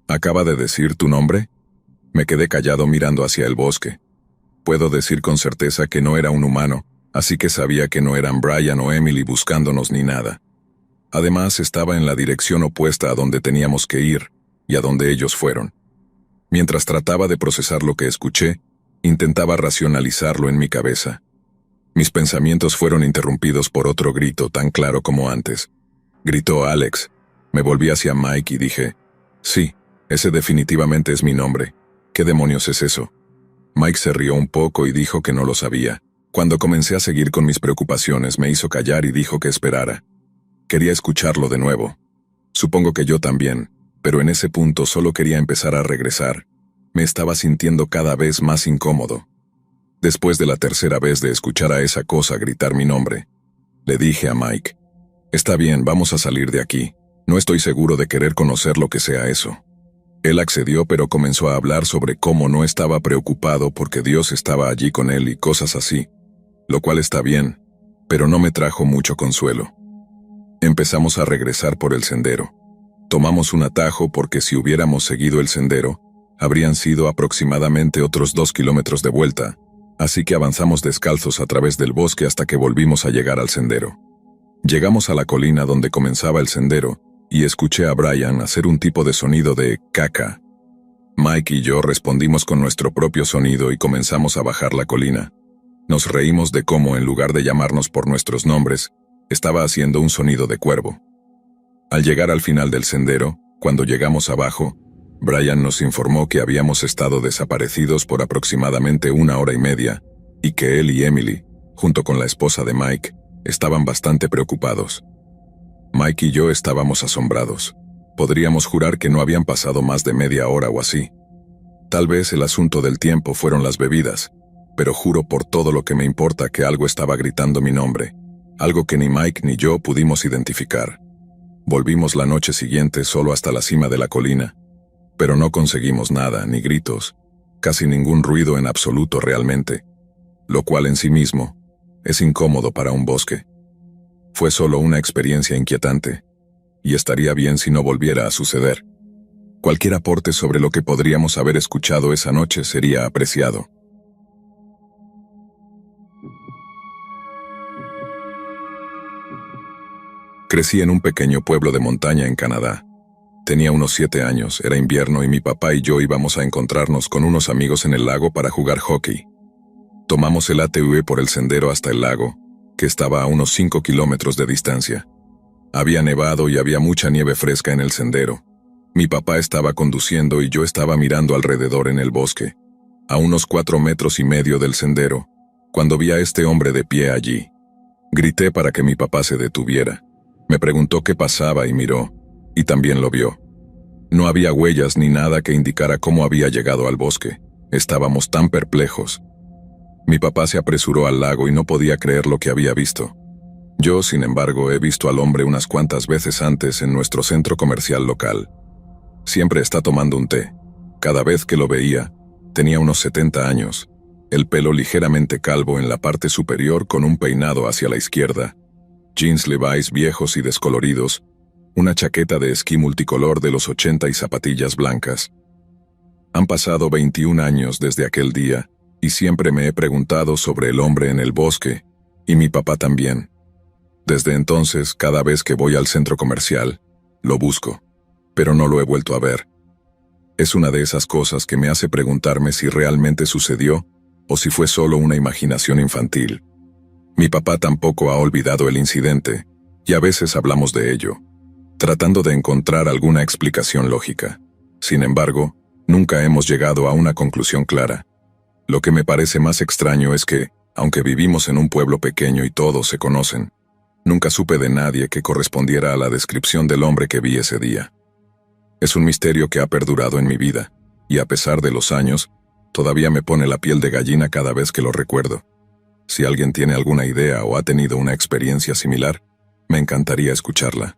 ¿acaba de decir tu nombre? Me quedé callado mirando hacia el bosque. Puedo decir con certeza que no era un humano, así que sabía que no eran Brian o Emily buscándonos ni nada. Además, estaba en la dirección opuesta a donde teníamos que ir, y a donde ellos fueron. Mientras trataba de procesar lo que escuché, intentaba racionalizarlo en mi cabeza. Mis pensamientos fueron interrumpidos por otro grito tan claro como antes. Gritó Alex. Me volví hacia Mike y dije, sí, ese definitivamente es mi nombre. ¿Qué demonios es eso? Mike se rió un poco y dijo que no lo sabía. Cuando comencé a seguir con mis preocupaciones me hizo callar y dijo que esperara. Quería escucharlo de nuevo. Supongo que yo también, pero en ese punto solo quería empezar a regresar. Me estaba sintiendo cada vez más incómodo. Después de la tercera vez de escuchar a esa cosa gritar mi nombre, le dije a Mike, está bien, vamos a salir de aquí. No estoy seguro de querer conocer lo que sea eso. Él accedió, pero comenzó a hablar sobre cómo no estaba preocupado porque Dios estaba allí con él y cosas así, lo cual está bien, pero no me trajo mucho consuelo. Empezamos a regresar por el sendero. Tomamos un atajo porque si hubiéramos seguido el sendero, habrían sido aproximadamente otros 2 kilómetros de vuelta, así que avanzamos descalzos a través del bosque hasta que volvimos a llegar al sendero. Llegamos a la colina donde comenzaba el sendero, y escuché a Brian hacer un tipo de sonido de caca. Mike y yo respondimos con nuestro propio sonido y comenzamos a bajar la colina. Nos reímos de cómo, en lugar de llamarnos por nuestros nombres, estaba haciendo un sonido de cuervo. Al llegar al final del sendero, cuando llegamos abajo, Brian nos informó que habíamos estado desaparecidos por aproximadamente 1 hora y media, y que él y Emily, junto con la esposa de Mike, estaban bastante preocupados. Mike y yo estábamos asombrados. Podríamos jurar que no habían pasado más de media hora o así. Tal vez el asunto del tiempo fueron las bebidas, pero juro por todo lo que me importa que algo estaba gritando mi nombre, algo que ni Mike ni yo pudimos identificar. Volvimos la noche siguiente solo hasta la cima de la colina, pero no conseguimos nada, ni gritos, casi ningún ruido en absoluto realmente, lo cual en sí mismo es incómodo para un bosque. Fue solo una experiencia inquietante, y estaría bien si no volviera a suceder. Cualquier aporte sobre lo que podríamos haber escuchado esa noche sería apreciado. Crecí en un pequeño pueblo de montaña en Canadá. Tenía unos 7 años, era invierno y mi papá y yo íbamos a encontrarnos con unos amigos en el lago para jugar hockey. Tomamos el ATV por el sendero hasta el lago, que estaba a unos 5 kilómetros de distancia. Había nevado y había mucha nieve fresca en el sendero. Mi papá estaba conduciendo y yo estaba mirando alrededor en el bosque, a unos 4,5 metros del sendero, cuando vi a este hombre de pie allí. Grité para que mi papá se detuviera. Me preguntó qué pasaba y miró, y también lo vio. No había huellas ni nada que indicara cómo había llegado al bosque. Estábamos tan perplejos. Mi papá se apresuró al lago y no podía creer lo que había visto. Yo, sin embargo, he visto al hombre unas cuantas veces antes en nuestro centro comercial local. Siempre está tomando un té. Cada vez que lo veía, tenía unos 70 años. el pelo ligeramente calvo en la parte superior con un peinado hacia la izquierda, jeans Levi's viejos y descoloridos, una chaqueta de esquí multicolor de los 80 y zapatillas blancas. Han pasado 21 años desde aquel día, y siempre me he preguntado sobre el hombre en el bosque, y mi papá también. Desde entonces, cada vez que voy al centro comercial, lo busco, pero no lo he vuelto a ver. Es una de esas cosas que me hace preguntarme si realmente sucedió o si fue solo una imaginación infantil. Mi papá tampoco ha olvidado el incidente, y a veces hablamos de ello, tratando de encontrar alguna explicación lógica. Sin embargo, nunca hemos llegado a una conclusión clara. Lo que me parece más extraño es que, aunque vivimos en un pueblo pequeño y todos se conocen, nunca supe de nadie que correspondiera a la descripción del hombre que vi ese día. Es un misterio que ha perdurado en mi vida, y a pesar de los años, todavía me pone la piel de gallina cada vez que lo recuerdo. Si alguien tiene alguna idea o ha tenido una experiencia similar, me encantaría escucharla.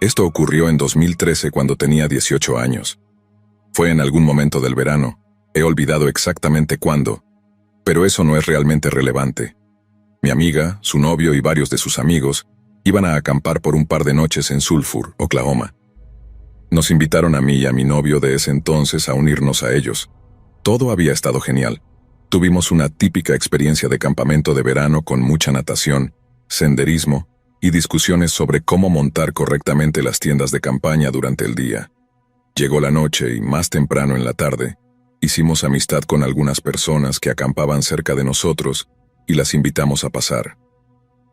Esto ocurrió en 2013 cuando tenía 18 años. Fue en algún momento del verano, he olvidado exactamente cuándo, pero eso no es realmente relevante. Mi amiga, su novio y varios de sus amigos iban a acampar por un par de noches en Sulphur, Oklahoma. Nos invitaron a mí y a mi novio de ese entonces a unirnos a ellos. Todo había estado genial. Tuvimos una típica experiencia de campamento de verano con mucha natación, senderismo y discusiones sobre cómo montar correctamente las tiendas de campaña durante el día. Llegó la noche y más temprano en la tarde, hicimos amistad con algunas personas que acampaban cerca de nosotros y las invitamos a pasar.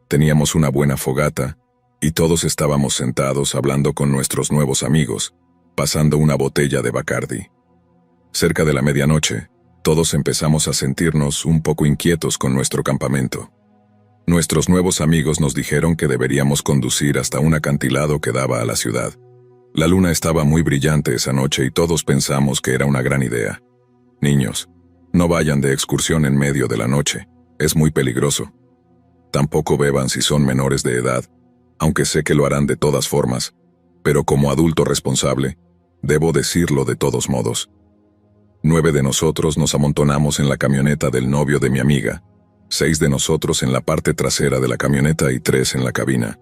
Teníamos una buena fogata y todos estábamos sentados hablando con nuestros nuevos amigos, pasando una botella de Bacardi. Cerca de la medianoche, todos empezamos a sentirnos un poco inquietos con nuestro campamento. Nuestros nuevos amigos nos dijeron que deberíamos conducir hasta un acantilado que daba a la ciudad. La luna estaba muy brillante esa noche y todos pensamos que era una gran idea. Niños, no vayan de excursión en medio de la noche, es muy peligroso. Tampoco beban si son menores de edad, aunque sé que lo harán de todas formas, pero como adulto responsable, debo decirlo de todos modos. 9 de nosotros nos amontonamos en la camioneta del novio de mi amiga, 6 de nosotros en la parte trasera de la camioneta y 3 en la cabina.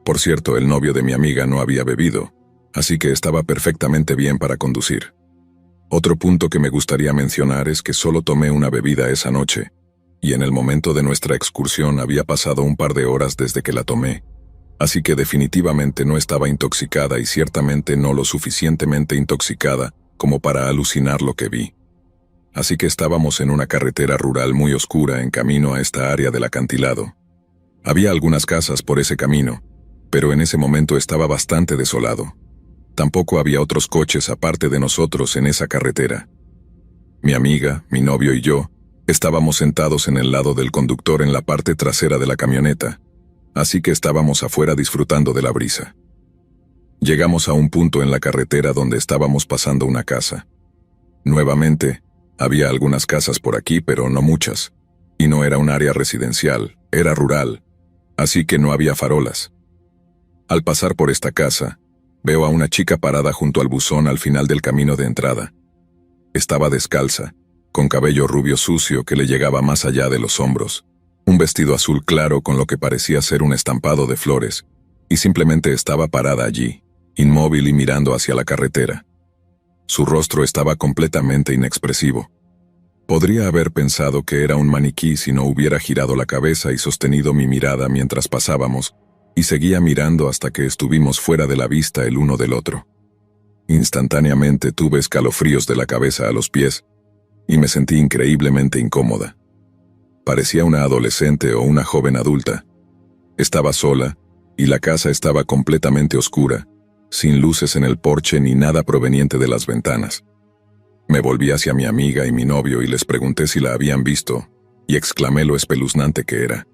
Por cierto, el novio de mi amiga no había bebido, así que estaba perfectamente bien para conducir. Otro punto que me gustaría mencionar es que solo tomé una bebida esa noche, y en el momento de nuestra excursión había pasado un par de horas desde que la tomé, así que definitivamente no estaba intoxicada y ciertamente no lo suficientemente intoxicada como para alucinar lo que vi. Así que estábamos en una carretera rural muy oscura en camino a esta área del acantilado. Había algunas casas por ese camino, pero en ese momento estaba bastante desolado. Tampoco había otros coches aparte de nosotros en esa carretera. Mi amiga, mi novio y yo estábamos sentados en el lado del conductor en la parte trasera de la camioneta, así que estábamos afuera disfrutando de la brisa. Llegamos a un punto en la carretera donde estábamos pasando una casa. Nuevamente, había algunas casas por aquí, pero no muchas, y no era un área residencial, era rural, así que no había farolas. Al pasar por esta casa, veo a una chica parada junto al buzón al final del camino de entrada. Estaba descalza, con cabello rubio sucio que le llegaba más allá de los hombros, un vestido azul claro con lo que parecía ser un estampado de flores, y simplemente estaba parada allí, inmóvil y mirando hacia la carretera. Su rostro estaba completamente inexpresivo. Podría haber pensado que era un maniquí si no hubiera girado la cabeza y sostenido mi mirada mientras pasábamos, y seguía mirando hasta que estuvimos fuera de la vista el uno del otro. Instantáneamente tuve escalofríos de la cabeza a los pies, y me sentí increíblemente incómoda. Parecía una adolescente o una joven adulta. Estaba sola, y la casa estaba completamente oscura, sin luces en el porche ni nada proveniente de las ventanas. Me volví hacia mi amiga y mi novio y les pregunté si la habían visto, y exclamé lo espeluznante que era.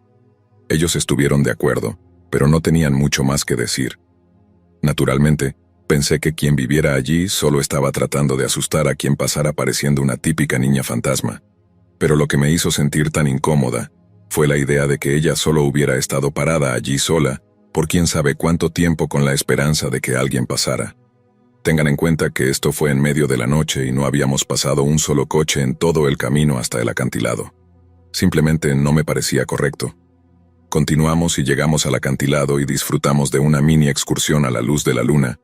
Ellos estuvieron de acuerdo, pero no tenían mucho más que decir. Naturalmente, pensé que quien viviera allí solo estaba tratando de asustar a quien pasara pareciendo una típica niña fantasma, pero lo que me hizo sentir tan incómoda fue la idea de que ella solo hubiera estado parada allí sola por quién sabe cuánto tiempo con la esperanza de que alguien pasara. Tengan en cuenta que esto fue en medio de la noche y no habíamos pasado un solo coche en todo el camino hasta el acantilado. Simplemente no me parecía correcto. Continuamos y llegamos al acantilado y disfrutamos de una mini excursión a la luz de la luna,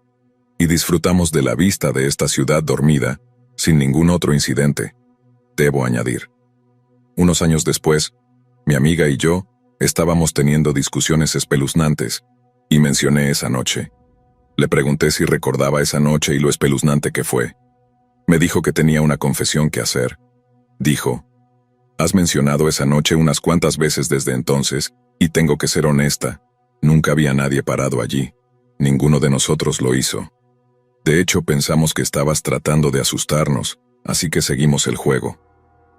y disfrutamos de la vista de esta ciudad dormida, sin ningún otro incidente, debo añadir. Unos años después, mi amiga y yo estábamos teniendo discusiones espeluznantes, y mencioné esa noche. Le pregunté si recordaba esa noche y lo espeluznante que fue. Me dijo que tenía una confesión que hacer. Dijo: «Has mencionado esa noche unas cuantas veces desde entonces, y tengo que ser honesta, nunca había nadie parado allí. Ninguno de nosotros lo hizo. De hecho, pensamos que estabas tratando de asustarnos, así que seguimos el juego».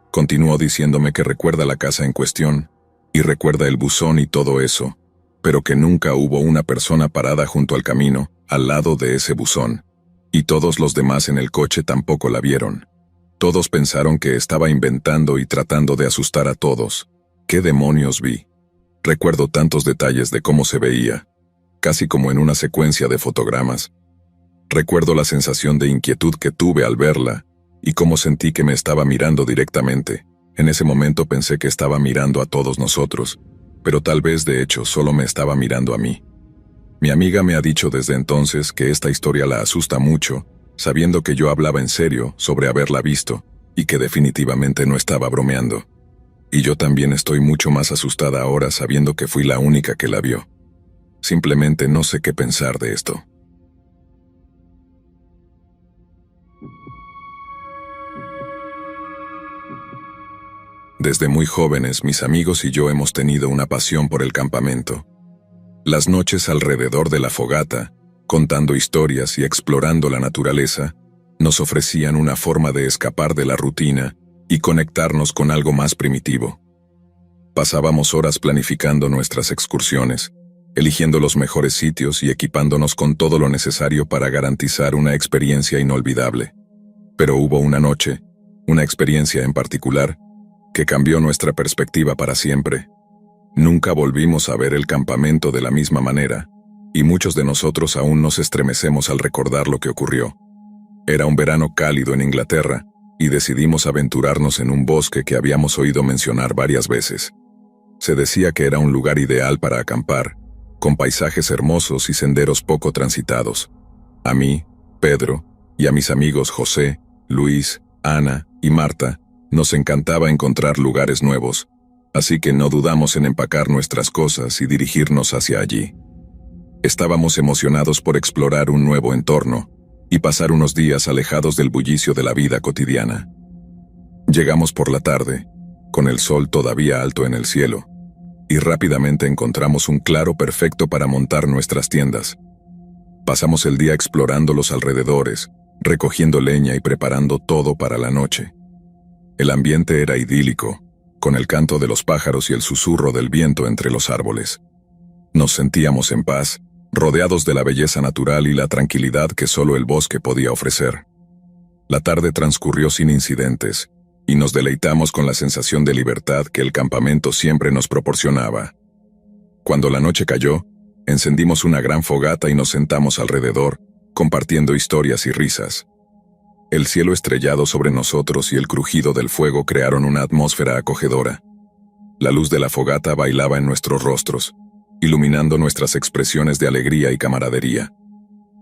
Continuó diciéndome que recuerda la casa en cuestión, y recuerda el buzón y todo eso, pero que nunca hubo una persona parada junto al camino, al lado de ese buzón, y todos los demás en el coche tampoco la vieron. Todos pensaron que estaba inventando y tratando de asustar a todos. ¿Qué demonios vi? Recuerdo tantos detalles de cómo se veía, casi como en una secuencia de fotogramas. Recuerdo la sensación de inquietud que tuve al verla, y cómo sentí que me estaba mirando directamente. En ese momento pensé que estaba mirando a todos nosotros, pero tal vez de hecho solo me estaba mirando a mí. Mi amiga me ha dicho desde entonces que esta historia la asusta mucho, sabiendo que yo hablaba en serio sobre haberla visto, y que definitivamente no estaba bromeando. Y yo también estoy mucho más asustada ahora sabiendo que fui la única que la vio. Simplemente no sé qué pensar de esto. Desde muy jóvenes, mis amigos y yo hemos tenido una pasión por el campamento. Las noches alrededor de la fogata, contando historias y explorando la naturaleza, nos ofrecían una forma de escapar de la rutina y conectarnos con algo más primitivo. Pasábamos horas planificando nuestras excursiones, eligiendo los mejores sitios y equipándonos con todo lo necesario para garantizar una experiencia inolvidable. Pero hubo una noche, una experiencia en particular, que cambió nuestra perspectiva para siempre. Nunca volvimos a ver el campamento de la misma manera, y muchos de nosotros aún nos estremecemos al recordar lo que ocurrió. Era un verano cálido en Inglaterra, y decidimos aventurarnos en un bosque que habíamos oído mencionar varias veces. Se decía que era un lugar ideal para acampar, con paisajes hermosos y senderos poco transitados. A mí, Pedro, y a mis amigos José, Luis, Ana y Marta, nos encantaba encontrar lugares nuevos, así que no dudamos en empacar nuestras cosas y dirigirnos hacia allí. Estábamos emocionados por explorar un nuevo entorno y pasar unos días alejados del bullicio de la vida cotidiana. Llegamos por la tarde, con el sol todavía alto en el cielo, y rápidamente encontramos un claro perfecto para montar nuestras tiendas. Pasamos el día explorando los alrededores, recogiendo leña y preparando todo para la noche. El ambiente era idílico, con el canto de los pájaros y el susurro del viento entre los árboles. Nos sentíamos en paz, rodeados de la belleza natural y la tranquilidad que solo el bosque podía ofrecer. La tarde transcurrió sin incidentes, y nos deleitamos con la sensación de libertad que el campamento siempre nos proporcionaba. Cuando la noche cayó, encendimos una gran fogata y nos sentamos alrededor, compartiendo historias y risas. El cielo estrellado sobre nosotros y el crujido del fuego crearon una atmósfera acogedora. La luz de la fogata bailaba en nuestros rostros, iluminando nuestras expresiones de alegría y camaradería.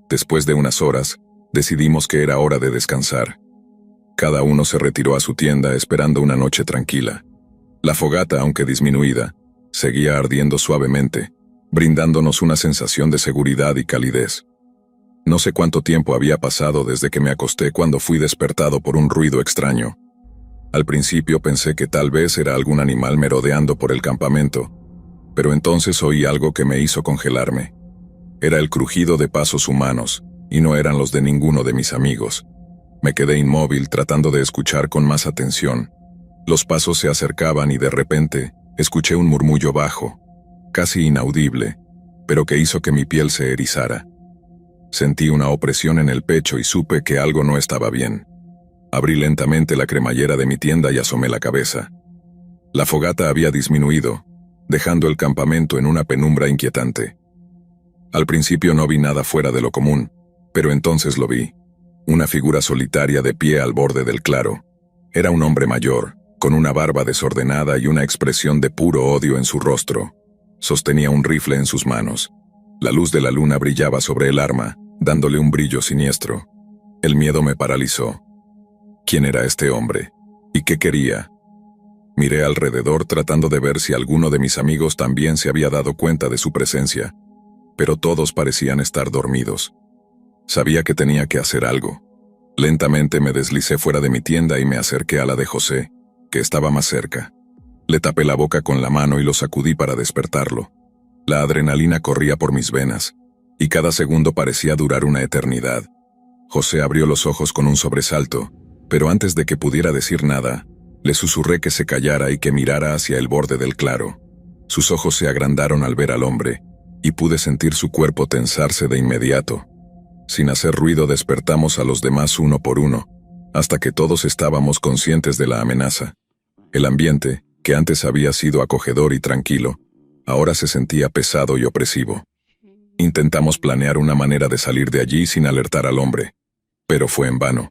Después de unas horas, decidimos que era hora de descansar. Cada uno se retiró a su tienda esperando una noche tranquila. La fogata, aunque disminuida, seguía ardiendo suavemente, brindándonos una sensación de seguridad y calidez. No sé cuánto tiempo había pasado desde que me acosté cuando fui despertado por un ruido extraño. Al principio pensé que tal vez era algún animal merodeando por el campamento, pero entonces oí algo que me hizo congelarme. Era el crujido de pasos humanos, y no eran los de ninguno de mis amigos. Me quedé inmóvil tratando de escuchar con más atención. Los pasos se acercaban y de repente escuché un murmullo bajo, casi inaudible, pero que hizo que mi piel se erizara. Sentí una opresión en el pecho y supe que algo no estaba bien. Abrí lentamente la cremallera de mi tienda y asomé la cabeza. La fogata había disminuido, dejando el campamento en una penumbra inquietante. Al principio no vi nada fuera de lo común, pero entonces lo vi. Una figura solitaria de pie al borde del claro. Era un hombre mayor, con una barba desordenada y una expresión de puro odio en su rostro. Sostenía un rifle en sus manos. La luz de la luna brillaba sobre el arma, dándole un brillo siniestro. El miedo me paralizó. ¿Quién era este hombre? ¿Y qué quería? Miré alrededor tratando de ver si alguno de mis amigos también se había dado cuenta de su presencia, pero todos parecían estar dormidos. Sabía que tenía que hacer algo. Lentamente me deslicé fuera de mi tienda y me acerqué a la de José, que estaba más cerca. Le tapé la boca con la mano y lo sacudí para despertarlo. La adrenalina corría por mis venas, y cada segundo parecía durar una eternidad. José abrió los ojos con un sobresalto, pero antes de que pudiera decir nada, le susurré que se callara y que mirara hacia el borde del claro. Sus ojos se agrandaron al ver al hombre, y pude sentir su cuerpo tensarse de inmediato. Sin hacer ruido despertamos a los demás uno por uno, hasta que todos estábamos conscientes de la amenaza. El ambiente, que antes había sido acogedor y tranquilo, ahora se sentía pesado y opresivo. Intentamos planear una manera de salir de allí sin alertar al hombre, pero fue en vano.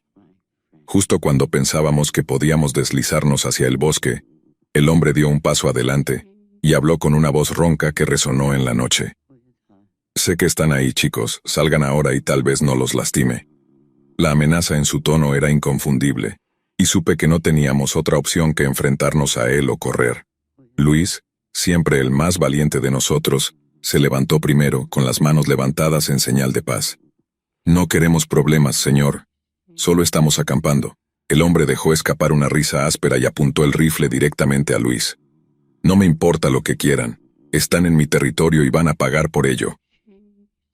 Justo cuando pensábamos que podíamos deslizarnos hacia el bosque, el hombre dio un paso adelante y habló con una voz ronca que resonó en la noche. Sé que están ahí, chicos, salgan ahora y tal vez no los lastime. La amenaza en su tono era inconfundible, y supe que no teníamos otra opción que enfrentarnos a él o correr. Luis, siempre el más valiente de nosotros, se levantó primero, con las manos levantadas en señal de paz. No queremos problemas, señor. Solo estamos acampando. El hombre dejó escapar una risa áspera y apuntó el rifle directamente a Luis. No me importa lo que quieran. Están en mi territorio y van a pagar por ello.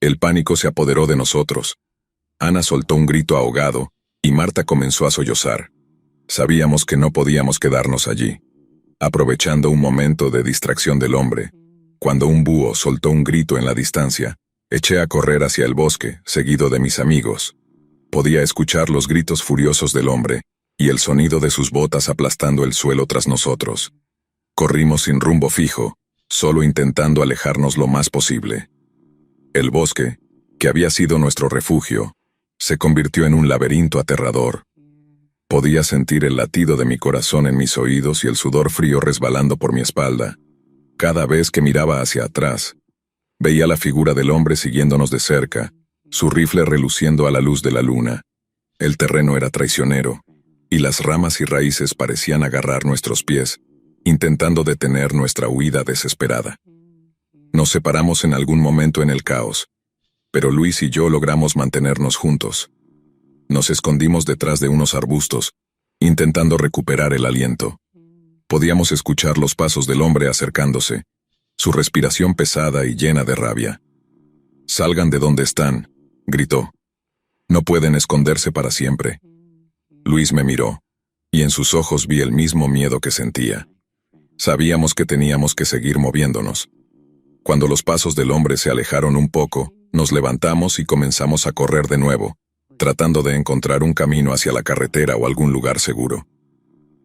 El pánico se apoderó de nosotros. Ana soltó un grito ahogado, y Marta comenzó a sollozar. Sabíamos que no podíamos quedarnos allí. Aprovechando un momento de distracción del hombre, cuando un búho soltó un grito en la distancia, eché a correr hacia el bosque, seguido de mis amigos. Podía escuchar los gritos furiosos del hombre, y el sonido de sus botas aplastando el suelo tras nosotros. Corrimos sin rumbo fijo, solo intentando alejarnos lo más posible. El bosque, que había sido nuestro refugio, se convirtió en un laberinto aterrador. Podía sentir el latido de mi corazón en mis oídos y el sudor frío resbalando por mi espalda. Cada vez que miraba hacia atrás, veía la figura del hombre siguiéndonos de cerca, su rifle reluciendo a la luz de la luna. El terreno era traicionero, y las ramas y raíces parecían agarrar nuestros pies, intentando detener nuestra huida desesperada. Nos separamos en algún momento en el caos, pero Luis y yo logramos mantenernos juntos. Nos escondimos detrás de unos arbustos, intentando recuperar el aliento. Podíamos escuchar los pasos del hombre acercándose, su respiración pesada y llena de rabia. «Salgan de donde están», gritó. «No pueden esconderse para siempre». Luis me miró, y en sus ojos vi el mismo miedo que sentía. Sabíamos que teníamos que seguir moviéndonos. Cuando los pasos del hombre se alejaron un poco, nos levantamos y comenzamos a correr de nuevo, tratando de encontrar un camino hacia la carretera o algún lugar seguro.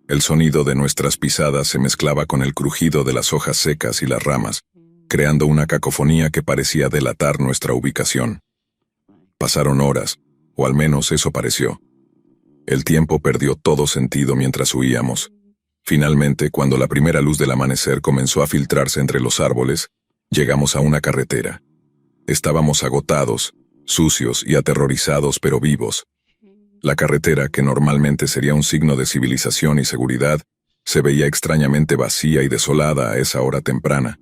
El sonido de nuestras pisadas se mezclaba con el crujido de las hojas secas y las ramas, creando una cacofonía que parecía delatar nuestra ubicación. Pasaron horas, o al menos eso pareció. El tiempo perdió todo sentido mientras huíamos. Finalmente, cuando la primera luz del amanecer comenzó a filtrarse entre los árboles, llegamos a una carretera. Estábamos agotados, sucios y aterrorizados pero vivos. La carretera, que normalmente sería un signo de civilización y seguridad, se veía extrañamente vacía y desolada a esa hora temprana.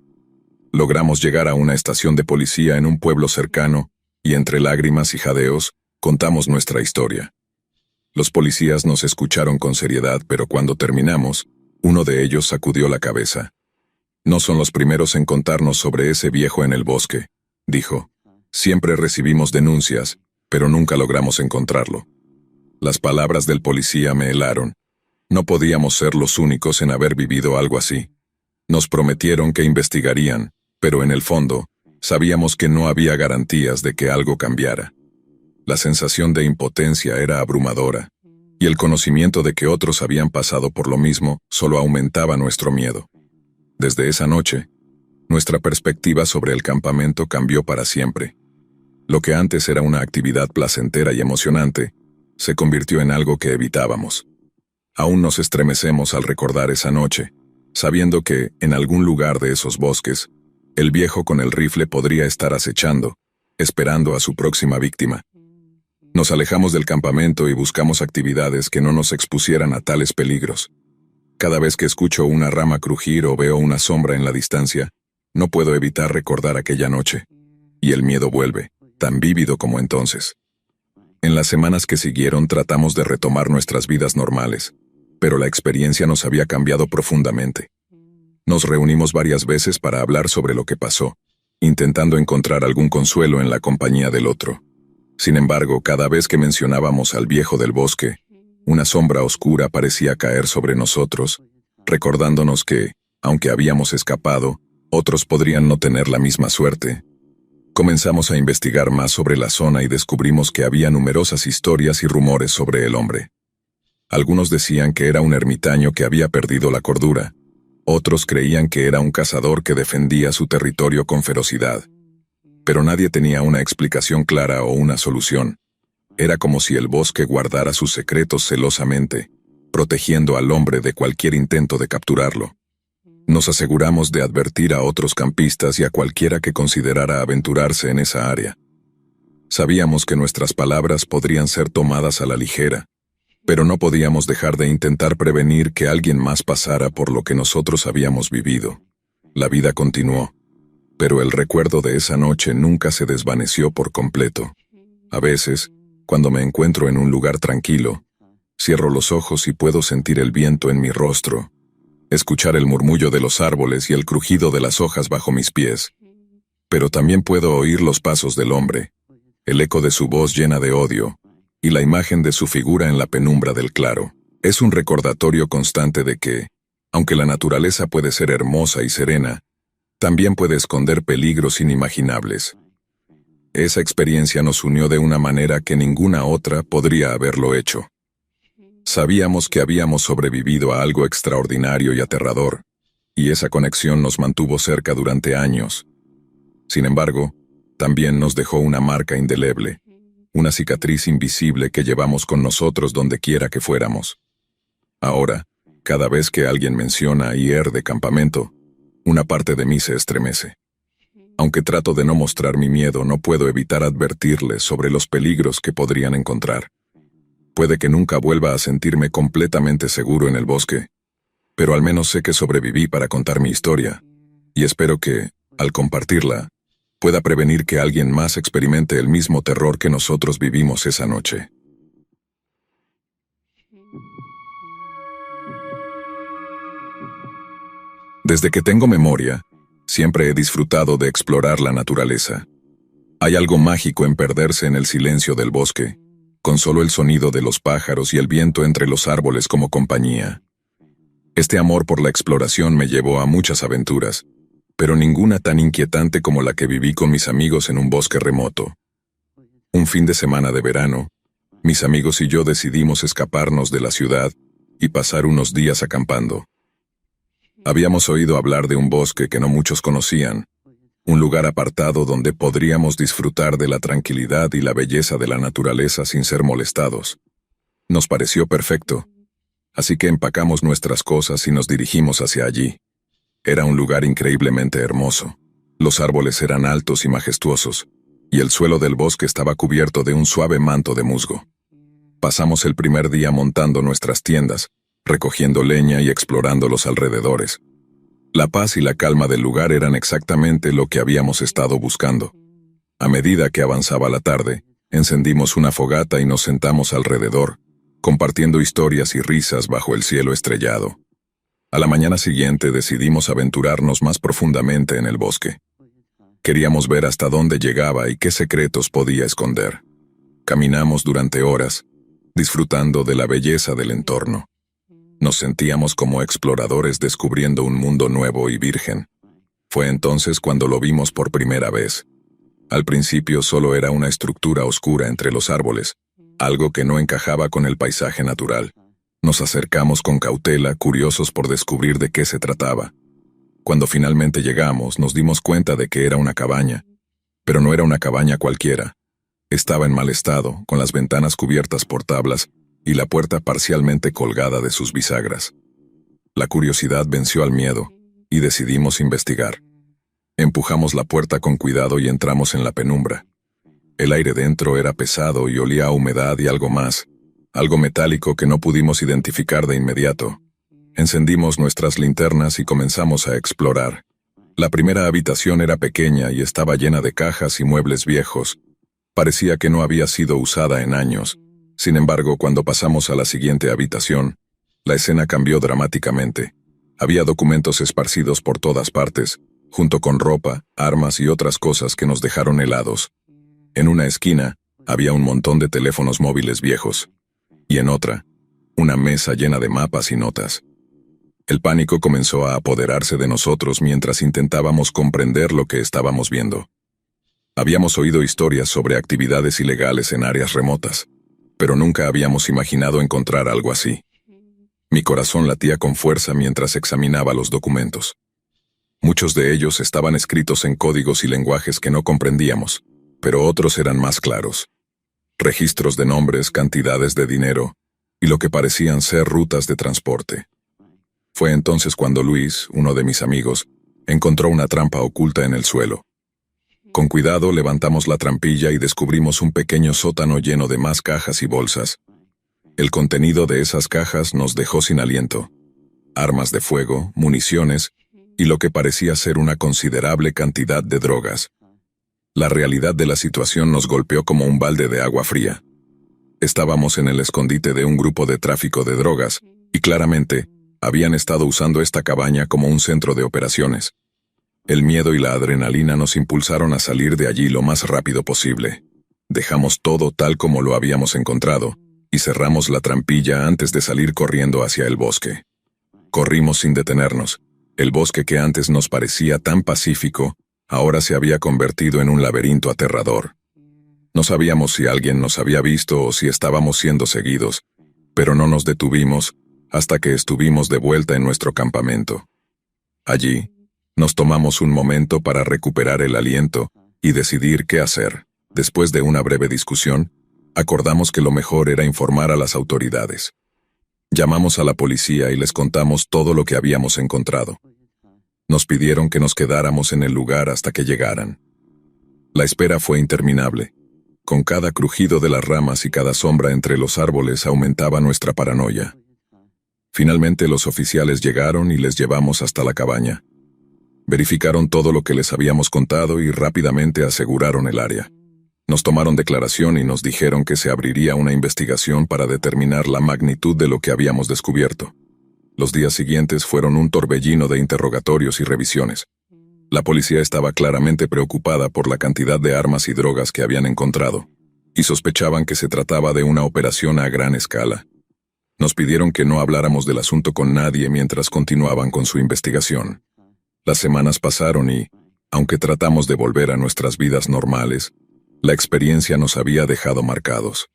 Logramos llegar a una estación de policía en un pueblo cercano, y entre lágrimas y jadeos, contamos nuestra historia. Los policías nos escucharon con seriedad, pero cuando terminamos, uno de ellos sacudió la cabeza. «No son los primeros en contarnos sobre ese viejo en el bosque», dijo. «Siempre recibimos denuncias, pero nunca logramos encontrarlo». Las palabras del policía me helaron. No podíamos ser los únicos en haber vivido algo así. Nos prometieron que investigarían, pero en el fondo, sabíamos que no había garantías de que algo cambiara. La sensación de impotencia era abrumadora, y el conocimiento de que otros habían pasado por lo mismo solo aumentaba nuestro miedo. Desde esa noche, Nuestra perspectiva sobre el campamento cambió para siempre. Lo que antes era una actividad placentera y emocionante, se convirtió en algo que evitábamos. Aún nos estremecemos al recordar esa noche, sabiendo que, en algún lugar de esos bosques, el viejo con el rifle podría estar acechando, esperando a su próxima víctima. Nos alejamos del campamento y buscamos actividades que no nos expusieran a tales peligros. Cada vez que escucho una rama crujir o veo una sombra en la distancia, no puedo evitar recordar aquella noche. Y el miedo vuelve, tan vívido como entonces. En las semanas que siguieron tratamos de retomar nuestras vidas normales, pero la experiencia nos había cambiado profundamente. Nos reunimos varias veces para hablar sobre lo que pasó, intentando encontrar algún consuelo en la compañía del otro. Sin embargo, cada vez que mencionábamos al viejo del bosque, una sombra oscura parecía caer sobre nosotros, recordándonos que, aunque habíamos escapado, otros podrían no tener la misma suerte. Comenzamos a investigar más sobre la zona y descubrimos que había numerosas historias y rumores sobre el hombre. Algunos decían que era un ermitaño que había perdido la cordura. Otros creían que era un cazador que defendía su territorio con ferocidad. Pero nadie tenía una explicación clara o una solución. Era como si el bosque guardara sus secretos celosamente, protegiendo al hombre de cualquier intento de capturarlo. Nos aseguramos de advertir a otros campistas y a cualquiera que considerara aventurarse en esa área. Sabíamos que nuestras palabras podrían ser tomadas a la ligera, pero no podíamos dejar de intentar prevenir que alguien más pasara por lo que nosotros habíamos vivido. La vida continuó, pero el recuerdo de esa noche nunca se desvaneció por completo. A veces, cuando me encuentro en un lugar tranquilo, cierro los ojos y puedo sentir el viento en mi rostro, escuchar el murmullo de los árboles y el crujido de las hojas bajo mis pies. Pero también puedo oír los pasos del hombre, el eco de su voz llena de odio, y la imagen de su figura en la penumbra del claro. Es un recordatorio constante de que, aunque la naturaleza puede ser hermosa y serena, también puede esconder peligros inimaginables. Esa experiencia nos unió de una manera que ninguna otra podría haberlo hecho. Sabíamos que habíamos sobrevivido a algo extraordinario y aterrador, y esa conexión nos mantuvo cerca durante años. Sin embargo, también nos dejó una marca indeleble, una cicatriz invisible que llevamos con nosotros donde quiera que fuéramos. Ahora, cada vez que alguien menciona IR de campamento, una parte de mí se estremece. Aunque trato de no mostrar mi miedo, no puedo evitar advertirles sobre los peligros que podrían encontrar. Puede que nunca vuelva a sentirme completamente seguro en el bosque, pero al menos sé que sobreviví para contar mi historia, y espero que, al compartirla, pueda prevenir que alguien más experimente el mismo terror que nosotros vivimos esa noche. Desde que tengo memoria, siempre he disfrutado de explorar la naturaleza. Hay algo mágico en perderse en el silencio del bosque, con solo el sonido de los pájaros y el viento entre los árboles como compañía. Este amor por la exploración me llevó a muchas aventuras, pero ninguna tan inquietante como la que viví con mis amigos en un bosque remoto. Un fin de semana de verano, mis amigos y yo decidimos escaparnos de la ciudad y pasar unos días acampando. Habíamos oído hablar de un bosque que no muchos conocían, un lugar apartado donde podríamos disfrutar de la tranquilidad y la belleza de la naturaleza sin ser molestados. Nos pareció perfecto, así que empacamos nuestras cosas y nos dirigimos hacia allí. Era un lugar increíblemente hermoso. Los árboles eran altos y majestuosos, y el suelo del bosque estaba cubierto de un suave manto de musgo. Pasamos el primer día montando nuestras tiendas, recogiendo leña y explorando los alrededores. La paz y la calma del lugar eran exactamente lo que habíamos estado buscando. A medida que avanzaba la tarde, encendimos una fogata y nos sentamos alrededor, compartiendo historias y risas bajo el cielo estrellado. A la mañana siguiente decidimos aventurarnos más profundamente en el bosque. Queríamos ver hasta dónde llegaba y qué secretos podía esconder. Caminamos durante horas, disfrutando de la belleza del entorno. Nos sentíamos como exploradores descubriendo un mundo nuevo y virgen. Fue entonces cuando lo vimos por primera vez. Al principio solo era una estructura oscura entre los árboles, algo que no encajaba con el paisaje natural. Nos acercamos con cautela, curiosos por descubrir de qué se trataba. Cuando finalmente llegamos, nos dimos cuenta de que era una cabaña. Pero no era una cabaña cualquiera. Estaba en mal estado, con las ventanas cubiertas por tablas y la puerta parcialmente colgada de sus bisagras. La curiosidad venció al miedo, y decidimos investigar. Empujamos la puerta con cuidado y entramos en la penumbra. El aire dentro era pesado y olía a humedad y algo más, algo metálico que no pudimos identificar de inmediato. Encendimos nuestras linternas y comenzamos a explorar. La primera habitación era pequeña y estaba llena de cajas y muebles viejos. Parecía que no había sido usada en años. Sin embargo, cuando pasamos a la siguiente habitación, la escena cambió dramáticamente. Había documentos esparcidos por todas partes, junto con ropa, armas y otras cosas que nos dejaron helados. En una esquina, había un montón de teléfonos móviles viejos. Y en otra, una mesa llena de mapas y notas. El pánico comenzó a apoderarse de nosotros mientras intentábamos comprender lo que estábamos viendo. Habíamos oído historias sobre actividades ilegales en áreas remotas, pero nunca habíamos imaginado encontrar algo así. Mi corazón latía con fuerza mientras examinaba los documentos. Muchos de ellos estaban escritos en códigos y lenguajes que no comprendíamos, pero otros eran más claros. Registros de nombres, cantidades de dinero y lo que parecían ser rutas de transporte. Fue entonces cuando Luis, uno de mis amigos, encontró una trampa oculta en el suelo. Con cuidado levantamos la trampilla y descubrimos un pequeño sótano lleno de más cajas y bolsas. El contenido de esas cajas nos dejó sin aliento. Armas de fuego, municiones y lo que parecía ser una considerable cantidad de drogas. La realidad de la situación nos golpeó como un balde de agua fría. Estábamos en el escondite de un grupo de tráfico de drogas, y claramente, habían estado usando esta cabaña como un centro de operaciones. El miedo y la adrenalina nos impulsaron a salir de allí lo más rápido posible. Dejamos todo tal como lo habíamos encontrado, y cerramos la trampilla antes de salir corriendo hacia el bosque. Corrimos sin detenernos. El bosque que antes nos parecía tan pacífico, ahora se había convertido en un laberinto aterrador. No sabíamos si alguien nos había visto o si estábamos siendo seguidos, pero no nos detuvimos hasta que estuvimos de vuelta en nuestro campamento. Allí, nos tomamos un momento para recuperar el aliento y decidir qué hacer. Después de una breve discusión, acordamos que lo mejor era informar a las autoridades. Llamamos a la policía y les contamos todo lo que habíamos encontrado. Nos pidieron que nos quedáramos en el lugar hasta que llegaran. La espera fue interminable. Con cada crujido de las ramas y cada sombra entre los árboles aumentaba nuestra paranoia. Finalmente los oficiales llegaron y les llevamos hasta la cabaña. Verificaron todo lo que les habíamos contado y rápidamente aseguraron el área. Nos tomaron declaración y nos dijeron que se abriría una investigación para determinar la magnitud de lo que habíamos descubierto. Los días siguientes fueron un torbellino de interrogatorios y revisiones. La policía estaba claramente preocupada por la cantidad de armas y drogas que habían encontrado, y sospechaban que se trataba de una operación a gran escala. Nos pidieron que no habláramos del asunto con nadie mientras continuaban con su investigación. Las semanas pasaron y, aunque tratamos de volver a nuestras vidas normales, la experiencia nos había dejado marcados.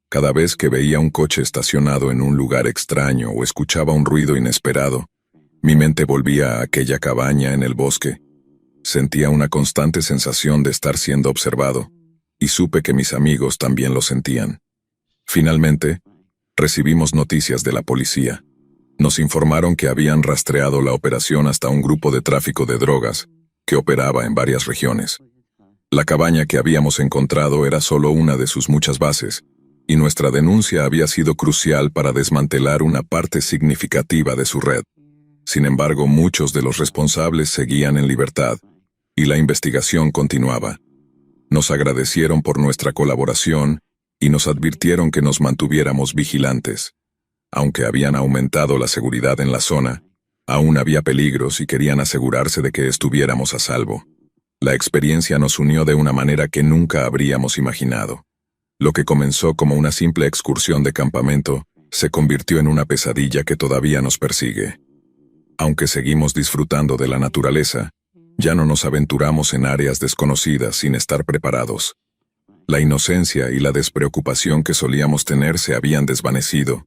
Cada vez que veía un coche estacionado en un lugar extraño o escuchaba un ruido inesperado, mi mente volvía a aquella cabaña en el bosque. Sentía una constante sensación de estar siendo observado, y supe que mis amigos también lo sentían. Finalmente, recibimos noticias de la policía. Nos informaron que habían rastreado la operación hasta un grupo de tráfico de drogas, que operaba en varias regiones. La cabaña que habíamos encontrado era solo una de sus muchas bases, y nuestra denuncia había sido crucial para desmantelar una parte significativa de su red. Sin embargo, muchos de los responsables seguían en libertad, y la investigación continuaba. Nos agradecieron por nuestra colaboración y nos advirtieron que nos mantuviéramos vigilantes. Aunque habían aumentado la seguridad en la zona, aún había peligros y querían asegurarse de que estuviéramos a salvo. La experiencia nos unió de una manera que nunca habríamos imaginado. Lo que comenzó como una simple excursión de campamento se convirtió en una pesadilla que todavía nos persigue. Aunque seguimos disfrutando de la naturaleza, ya no nos aventuramos en áreas desconocidas sin estar preparados. La inocencia y la despreocupación que solíamos tener se habían desvanecido,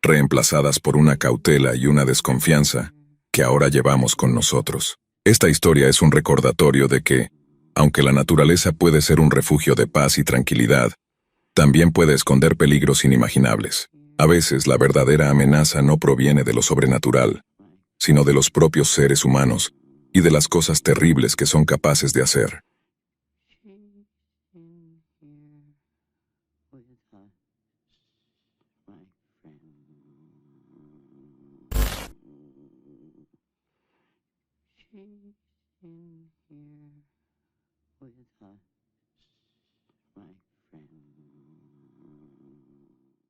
reemplazadas por una cautela y una desconfianza que ahora llevamos con nosotros. Esta historia es un recordatorio de que, aunque la naturaleza puede ser un refugio de paz y tranquilidad, también puede esconder peligros inimaginables. A veces la verdadera amenaza no proviene de lo sobrenatural, sino de los propios seres humanos y de las cosas terribles que son capaces de hacer.